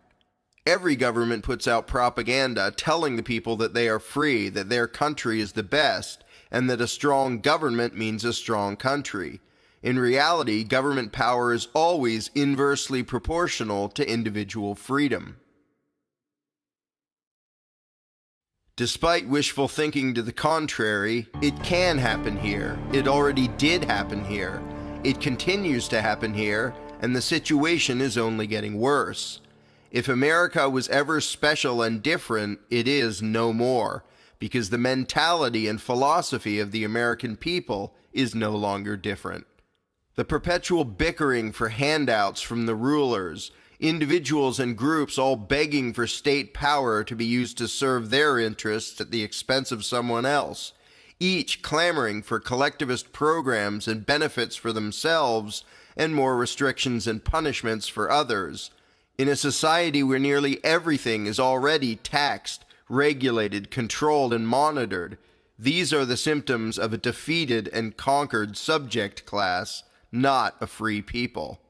Every government puts out propaganda telling the people that they are free, that their country is the best, and that a strong government means a strong country. In reality, government power is always inversely proportional to individual freedom. Despite wishful thinking to the contrary, it can happen here. It already did happen here. It continues to happen here, and the situation is only getting worse. If America was ever special and different, it is no more, because the mentality and philosophy of the American people is no longer different. The perpetual bickering for handouts from the rulers, individuals and groups all begging for state power to be used to serve their interests at the expense of someone else, each clamoring for collectivist programs and benefits for themselves and more restrictions and punishments for others. In a society where nearly everything is already taxed, regulated, controlled, and monitored, these are the symptoms of a defeated and conquered subject class, not a free people.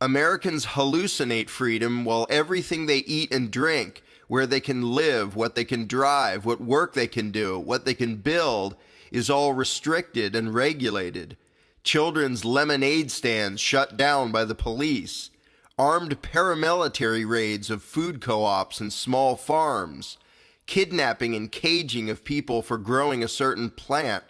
Americans hallucinate freedom while everything they eat and drink, where they can live, what they can drive, what work they can do, what they can build, is all restricted and regulated. Children's lemonade stands shut down by the police. Armed paramilitary raids of food co-ops and small farms. Kidnapping and caging of people for growing a certain plant.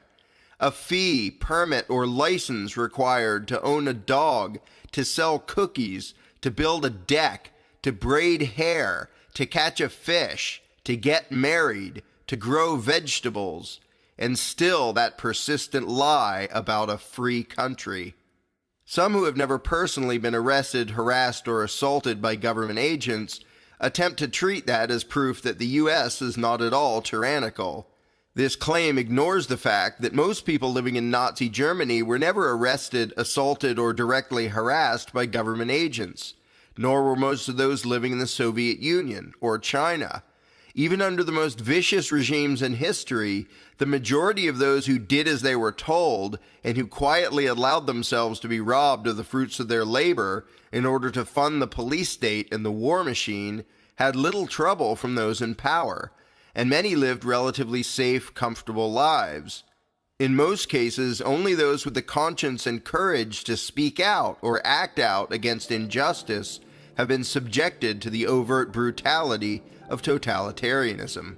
A fee, permit, or license required to own a dog, to sell cookies, to build a deck, to braid hair, to catch a fish, to get married, to grow vegetables, and still that persistent lie about a free country. Some who have never personally been arrested, harassed, or assaulted by government agents attempt to treat that as proof that the U.S. is not at all tyrannical. This claim ignores the fact that most people living in Nazi Germany were never arrested, assaulted, or directly harassed by government agents, nor were most of those living in the Soviet Union or China. Even under the most vicious regimes in history, the majority of those who did as they were told and who quietly allowed themselves to be robbed of the fruits of their labor in order to fund the police state and the war machine had little trouble from those in power, and many lived relatively safe, comfortable lives. In most cases, only those with the conscience and courage to speak out or act out against injustice have been subjected to the overt brutality of totalitarianism.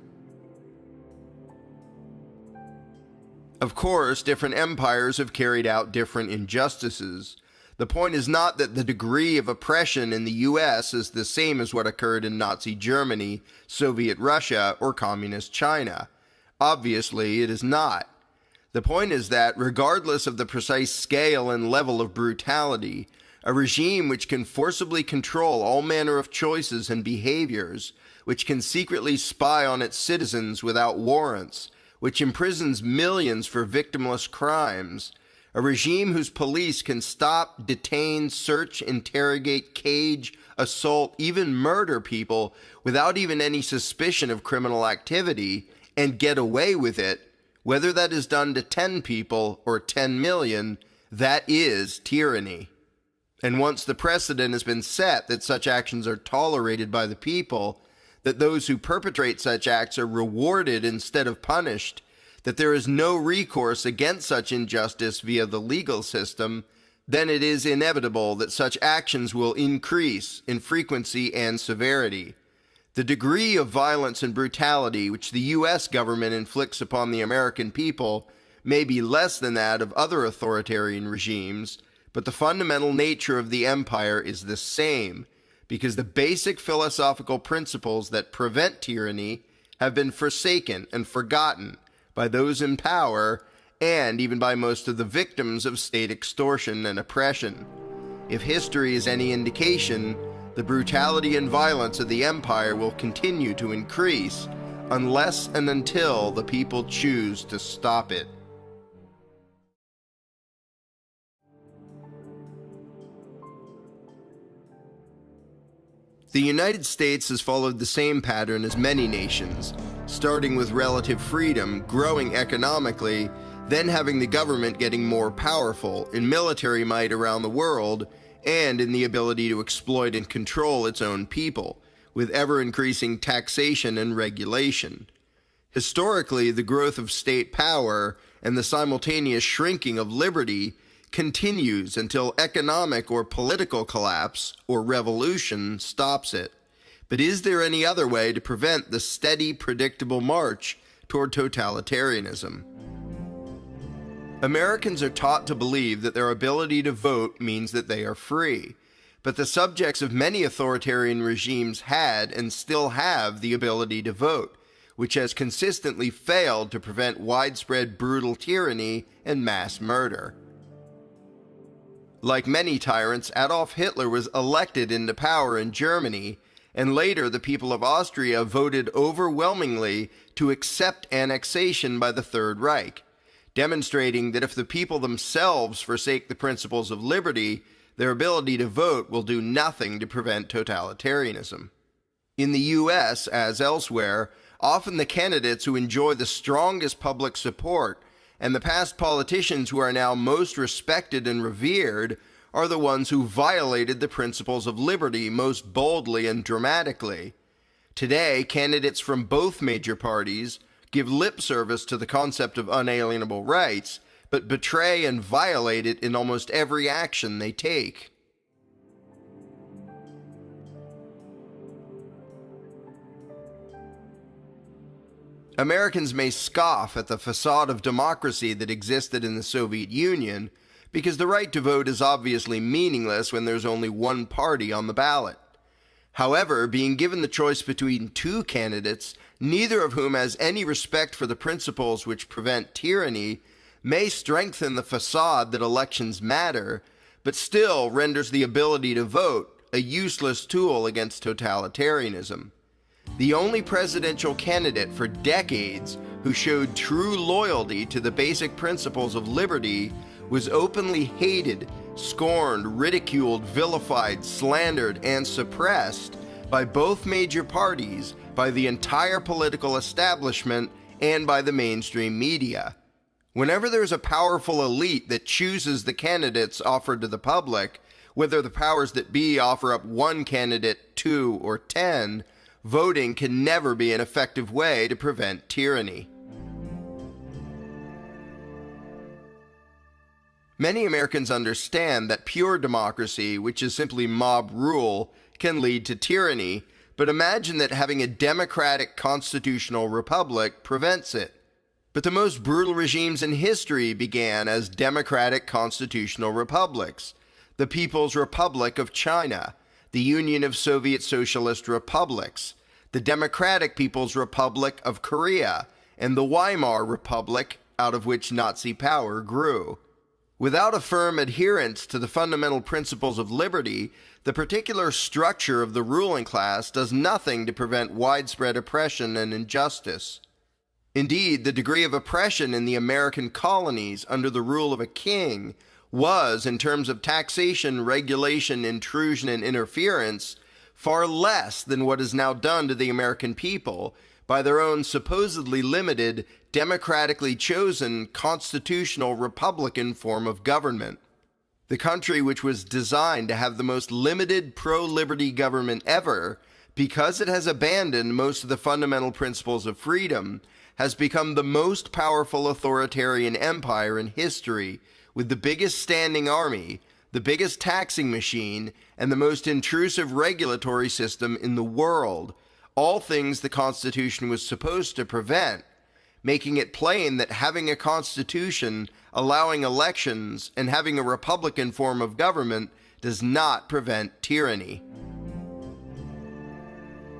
Of course, different empires have carried out different injustices. The point is not that the degree of oppression in the US is the same as what occurred in Nazi Germany, Soviet Russia, or Communist China. Obviously, it is not. The point is that, regardless of the precise scale and level of brutality, a regime which can forcibly control all manner of choices and behaviors, which can secretly spy on its citizens without warrants, which imprisons millions for victimless crimes, a regime whose police can stop, detain, search, interrogate, cage, assault, even murder people without even any suspicion of criminal activity, and get away with it, whether that is done to 10 people or 10 million, that is tyranny. And once the precedent has been set that such actions are tolerated by the people, that those who perpetrate such acts are rewarded instead of punished, that there is no recourse against such injustice via the legal system, then it is inevitable that such actions will increase in frequency and severity. The degree of violence and brutality which the U.S. government inflicts upon the American people may be less than that of other authoritarian regimes, but the fundamental nature of the empire is the same, because the basic philosophical principles that prevent tyranny have been forsaken and forgotten by those in power and even by most of the victims of state extortion and oppression. If history is any indication, the brutality and violence of the empire will continue to increase unless and until the people choose to stop it. The United States has followed the same pattern as many nations, starting with relative freedom, growing economically, then having the government getting more powerful in military might around the world, and in the ability to exploit and control its own people, with ever-increasing taxation and regulation. Historically, the growth of state power and the simultaneous shrinking of liberty continues until economic or political collapse or revolution stops it. But is there any other way to prevent the steady, predictable march toward totalitarianism? Americans are taught to believe that their ability to vote means that they are free, but the subjects of many authoritarian regimes had and still have the ability to vote, which has consistently failed to prevent widespread brutal tyranny and mass murder. Like many tyrants, Adolf Hitler was elected into power in Germany, and later the people of Austria voted overwhelmingly to accept annexation by the Third Reich, demonstrating that if the people themselves forsake the principles of liberty, their ability to vote will do nothing to prevent totalitarianism. In the U.S., as elsewhere, often the candidates who enjoy the strongest public support and the past politicians who are now most respected and revered are the ones who violated the principles of liberty most boldly and dramatically. Today, candidates from both major parties give lip service to the concept of unalienable rights, but betray and violate it in almost every action they take. Americans may scoff at the facade of democracy that existed in the Soviet Union because the right to vote is obviously meaningless when there's only one party on the ballot. However, being given the choice between two candidates, neither of whom has any respect for the principles which prevent tyranny, may strengthen the facade that elections matter, but still renders the ability to vote a useless tool against totalitarianism. The only presidential candidate for decades who showed true loyalty to the basic principles of liberty was openly hated, scorned, ridiculed, vilified, slandered, and suppressed by both major parties, by the entire political establishment, and by the mainstream media. Whenever there's a powerful elite that chooses the candidates offered to the public, whether the powers that be offer up one candidate, 2, or 10, voting can never be an effective way to prevent tyranny. Many Americans understand that pure democracy, which is simply mob rule, can lead to tyranny, but imagine that having a democratic constitutional republic prevents it. But the most brutal regimes in history began as democratic constitutional republics. The People's Republic of China, the Union of Soviet Socialist Republics, the Democratic People's Republic of Korea, and the Weimar Republic, out of which Nazi power grew. Without a firm adherence to the fundamental principles of liberty, the particular structure of the ruling class does nothing to prevent widespread oppression and injustice. Indeed, the degree of oppression in the American colonies under the rule of a king was, in terms of taxation, regulation, intrusion, and interference, far less than what is now done to the American people by their own supposedly limited, democratically chosen, constitutional republican form of government. The country which was designed to have the most limited pro-liberty government ever, because it has abandoned most of the fundamental principles of freedom, has become the most powerful authoritarian empire in history, with the biggest standing army, the biggest taxing machine, and the most intrusive regulatory system in the world, all things the Constitution was supposed to prevent, making it plain that having a constitution, allowing elections, and having a republican form of government does not prevent tyranny.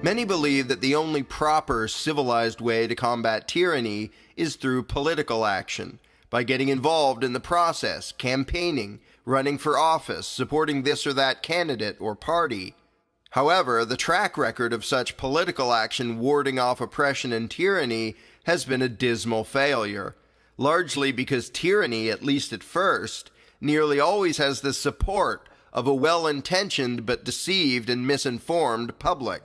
Many believe that the only proper, civilized way to combat tyranny is through political action, by getting involved in the process, campaigning, running for office, supporting this or that candidate or party. However, the track record of such political action warding off oppression and tyranny has been a dismal failure, largely because tyranny, at least at first, nearly always has the support of a well-intentioned but deceived and misinformed public.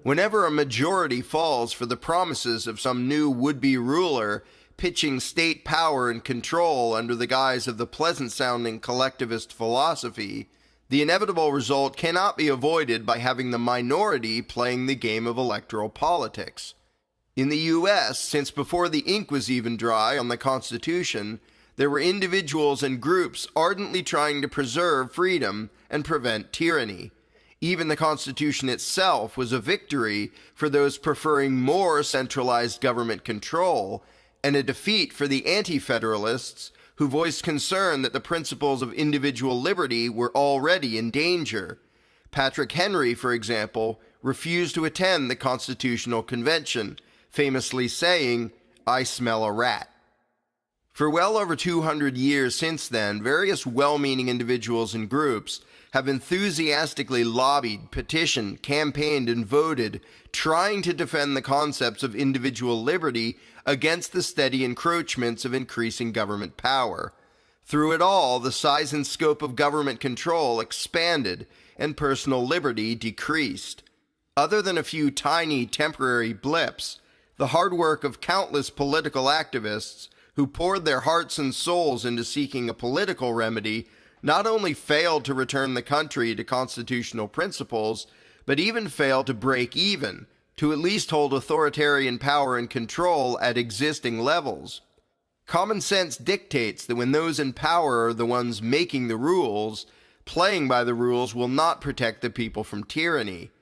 Whenever a majority falls for the promises of some new would-be ruler pitching state power and control under the guise of the pleasant-sounding collectivist philosophy, the inevitable result cannot be avoided by having the minority playing the game of electoral politics. In the U.S., since before the ink was even dry on the Constitution, there were individuals and groups ardently trying to preserve freedom and prevent tyranny. Even the Constitution itself was a victory for those preferring more centralized government control, and a defeat for the anti-federalists who voiced concern that the principles of individual liberty were already in danger. Patrick Henry, for example, refused to attend the Constitutional Convention, famously saying, "I smell a rat." For well over 200 years since then, various well-meaning individuals and groups have enthusiastically lobbied, petitioned, campaigned, and voted, trying to defend the concepts of individual liberty against the steady encroachments of increasing government power. Through it all, the size and scope of government control expanded and personal liberty decreased. Other than a few tiny temporary blips, the hard work of countless political activists who poured their hearts and souls into seeking a political remedy not only failed to return the country to constitutional principles, but even failed to break even, to at least hold authoritarian power and control at existing levels. Common sense dictates that when those in power are the ones making the rules, playing by the rules will not protect the people from tyranny.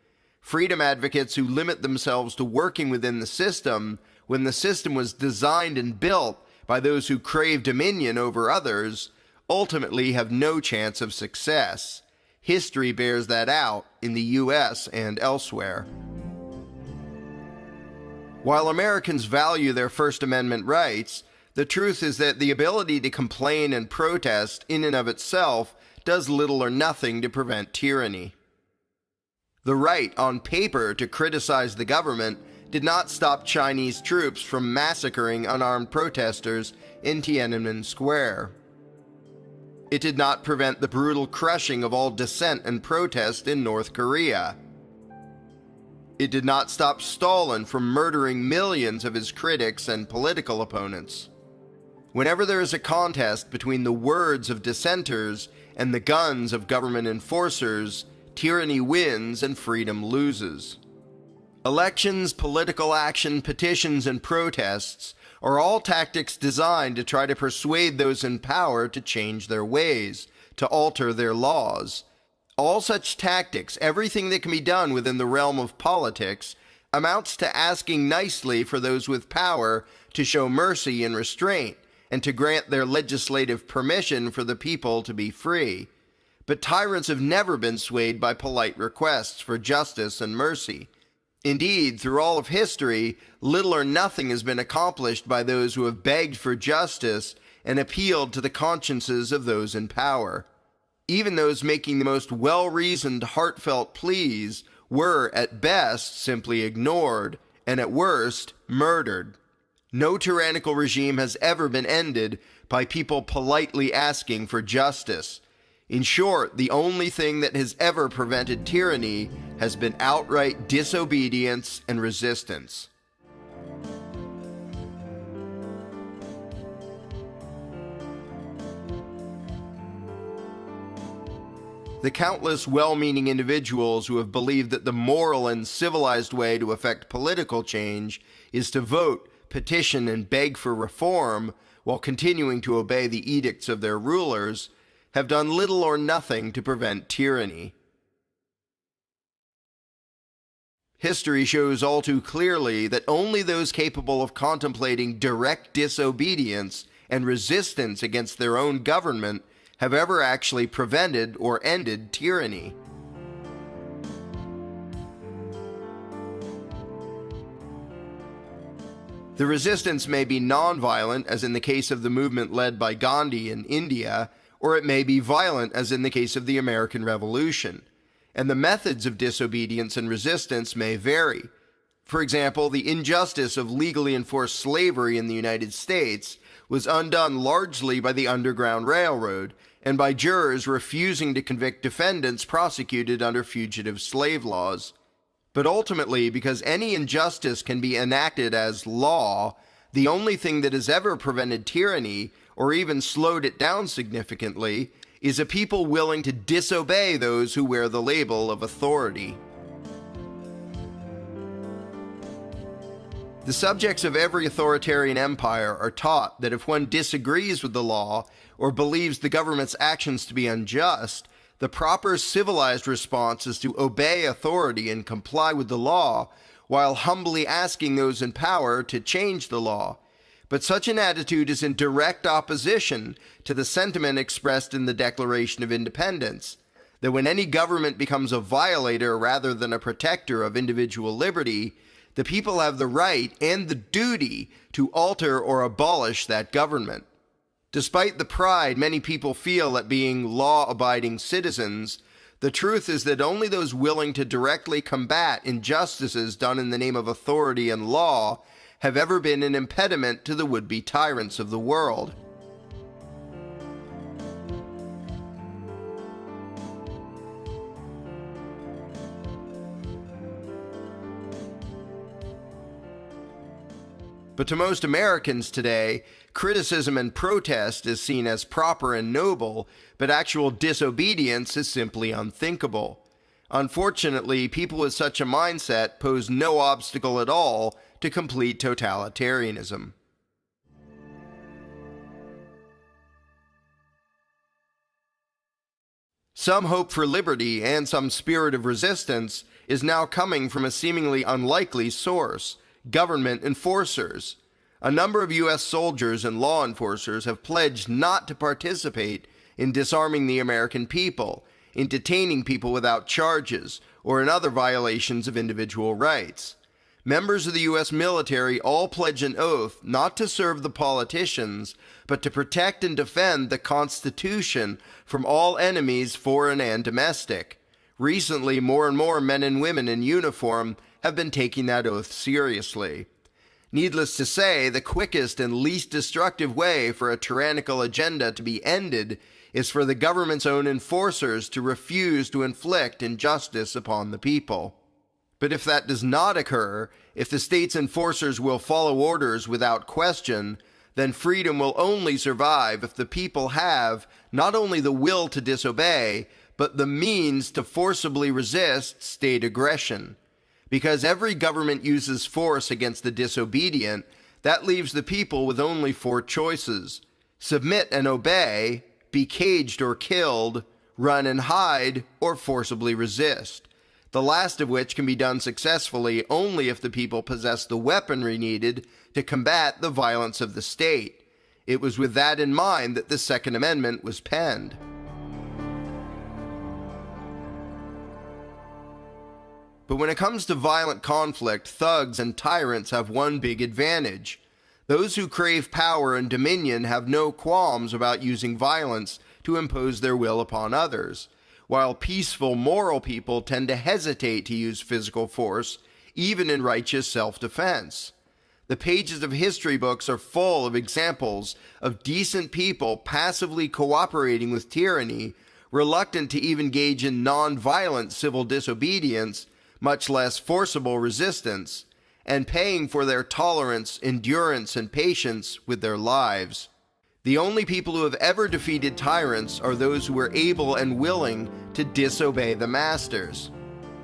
Freedom advocates who limit themselves to working within the system, when the system was designed and built by those who crave dominion over others, ultimately have no chance of success. History bears that out in the U.S. and elsewhere. While Americans value their First Amendment rights, the truth is that the ability to complain and protest in and of itself does little or nothing to prevent tyranny. The right on paper to criticize the government did not stop Chinese troops from massacring unarmed protesters in Tiananmen Square. It did not prevent the brutal crushing of all dissent and protest in North Korea. It did not stop Stalin from murdering millions of his critics and political opponents. Whenever there is a contest between the words of dissenters and the guns of government enforcers, tyranny wins and freedom loses. Elections, political action, petitions, and protests are all tactics designed to try to persuade those in power to change their ways, to alter their laws. All such tactics, everything that can be done within the realm of politics, amounts to asking nicely for those with power to show mercy and restraint, and to grant their legislative permission for the people to be free. But tyrants have never been swayed by polite requests for justice and mercy. Indeed, through all of history, little or nothing has been accomplished by those who have begged for justice and appealed to the consciences of those in power. Even those making the most well-reasoned, heartfelt pleas were, at best, simply ignored, and at worst, murdered. No tyrannical regime has ever been ended by people politely asking for justice. In short, the only thing that has ever prevented tyranny has been outright disobedience and resistance. The countless well-meaning individuals who have believed that the moral and civilized way to effect political change is to vote, petition, and beg for reform while continuing to obey the edicts of their rulers have done little or nothing to prevent tyranny. History shows all too clearly that only those capable of contemplating direct disobedience and resistance against their own government have ever actually prevented or ended tyranny. The resistance may be non-violent, as in the case of the movement led by Gandhi in India, or it may be violent, as in the case of the American Revolution. And the methods of disobedience and resistance may vary. For example, the injustice of legally enforced slavery in the United States was undone largely by the Underground Railroad and by jurors refusing to convict defendants prosecuted under fugitive slave laws. But ultimately, because any injustice can be enacted as law, the only thing that has ever prevented tyranny, or even slowed it down significantly, is a people willing to disobey those who wear the label of authority. The subjects of every authoritarian empire are taught that if one disagrees with the law or believes the government's actions to be unjust, the proper civilized response is to obey authority and comply with the law, while humbly asking those in power to change the law. But such an attitude is in direct opposition to the sentiment expressed in the Declaration of Independence, that when any government becomes a violator rather than a protector of individual liberty, the people have the right and the duty to alter or abolish that government. Despite the pride many people feel at being law-abiding citizens, the truth is that only those willing to directly combat injustices done in the name of authority and law have ever been an impediment to the would-be tyrants of the world. But to most Americans today, criticism and protest is seen as proper and noble, but actual disobedience is simply unthinkable. Unfortunately, people with such a mindset pose no obstacle at all to complete totalitarianism. Some hope for liberty and some spirit of resistance is now coming from a seemingly unlikely source: government enforcers. A number of U.S. soldiers and law enforcers have pledged not to participate in disarming the American people, in detaining people without charges, or in other violations of individual rights. Members of the U.S. military all pledge an oath not to serve the politicians, but to protect and defend the Constitution from all enemies, foreign and domestic. Recently, more and more men and women in uniform have been taking that oath seriously. Needless to say, the quickest and least destructive way for a tyrannical agenda to be ended is for the government's own enforcers to refuse to inflict injustice upon the people. But if that does not occur, if the state's enforcers will follow orders without question, then freedom will only survive if the people have not only the will to disobey, but the means to forcibly resist state aggression. Because every government uses force against the disobedient, that leaves the people with only 4 choices: submit and obey, be caged or killed, run and hide, or forcibly resist. The last of which can be done successfully only if the people possess the weaponry needed to combat the violence of the state. It was with that in mind that the Second Amendment was penned. But when it comes to violent conflict, thugs and tyrants have one big advantage. Those who crave power and dominion have no qualms about using violence to impose their will upon others, while peaceful, moral people tend to hesitate to use physical force, even in righteous self-defense. The pages of history books are full of examples of decent people passively cooperating with tyranny, reluctant to even engage in non-violent civil disobedience, much less forcible resistance, and paying for their tolerance, endurance, and patience with their lives. The only people who have ever defeated tyrants are those who were able and willing to disobey the masters.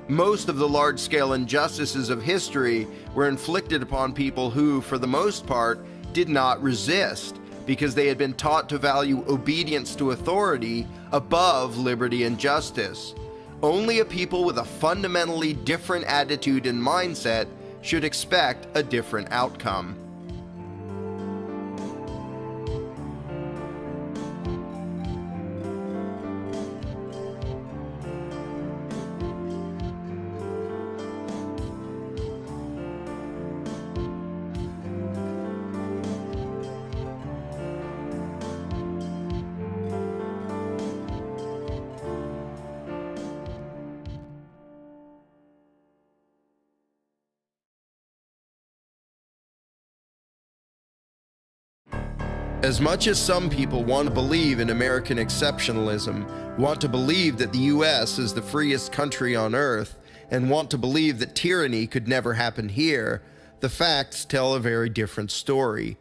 Most of the large-scale injustices of history were inflicted upon people who, for the most part, did not resist, because they had been taught to value obedience to authority above liberty and justice. Only a people with a fundamentally different attitude and mindset should expect a different outcome. As much as some people want to believe in American exceptionalism, want to believe that the US is the freest country on earth, and want to believe that tyranny could never happen here, the facts tell a very different story.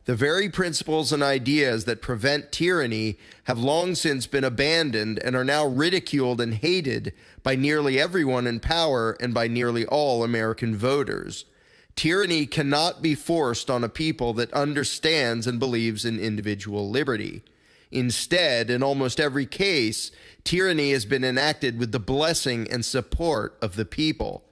The very principles and ideas that prevent tyranny have long since been abandoned and are now ridiculed and hated by nearly everyone in power and by nearly all American voters. Tyranny cannot be forced on a people that understands and believes in individual liberty. Instead, in almost every case, tyranny has been enacted with the blessing and support of the people.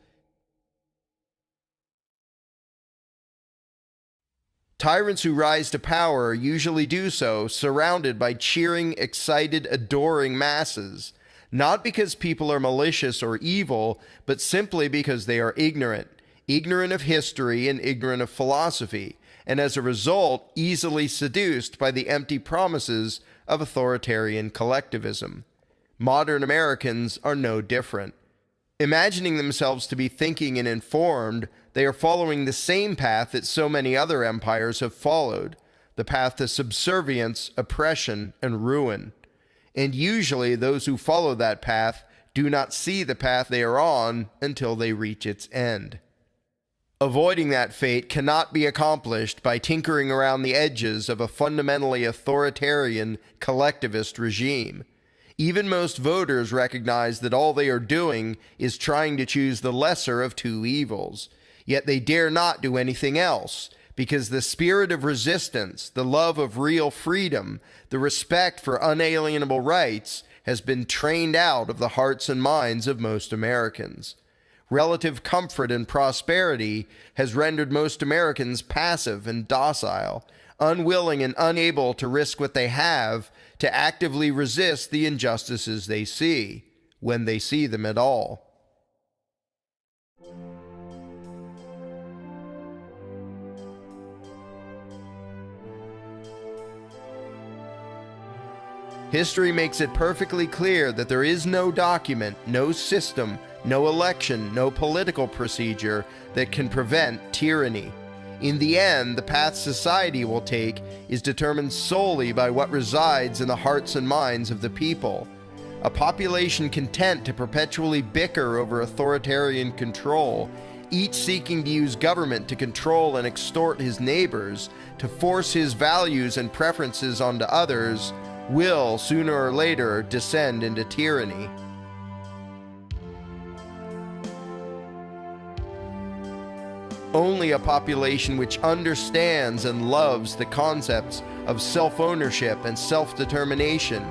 Tyrants who rise to power usually do so surrounded by cheering, excited, adoring masses, not because people are malicious or evil, but simply because they are ignorant of history and ignorant of philosophy, and as a result, easily seduced by the empty promises of authoritarian collectivism. Modern Americans are no different. Imagining themselves to be thinking and informed, they are following the same path that so many other empires have followed, the path to subservience, oppression, and ruin. And usually those who follow that path do not see the path they are on until they reach its end. Avoiding that fate cannot be accomplished by tinkering around the edges of a fundamentally authoritarian, collectivist regime. Even most voters recognize that all they are doing is trying to choose the lesser of two evils, yet they dare not do anything else, because the spirit of resistance, the love of real freedom, the respect for unalienable rights has been trained out of the hearts and minds of most Americans. Relative comfort and prosperity has rendered most Americans passive and docile, unwilling and unable to risk what they have to actively resist the injustices they see, when they see them at all. History makes it perfectly clear that there is no document, no system, no election, no political procedure that can prevent tyranny. In the end, the path society will take is determined solely by what resides in the hearts and minds of the people. A population content to perpetually bicker over authoritarian control, each seeking to use government to control and extort his neighbors, to force his values and preferences onto others, will, sooner or later, descend into tyranny. Only a population which understands and loves the concepts of self-ownership and self-determination,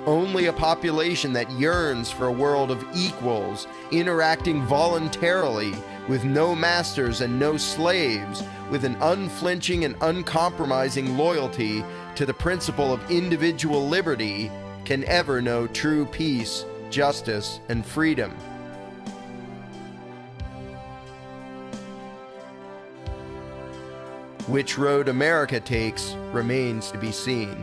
only a population that yearns for a world of equals, interacting voluntarily, with no masters and no slaves, with an unflinching and uncompromising loyalty to the principle of individual liberty, can ever know true peace, justice, and freedom. Which road America takes remains to be seen.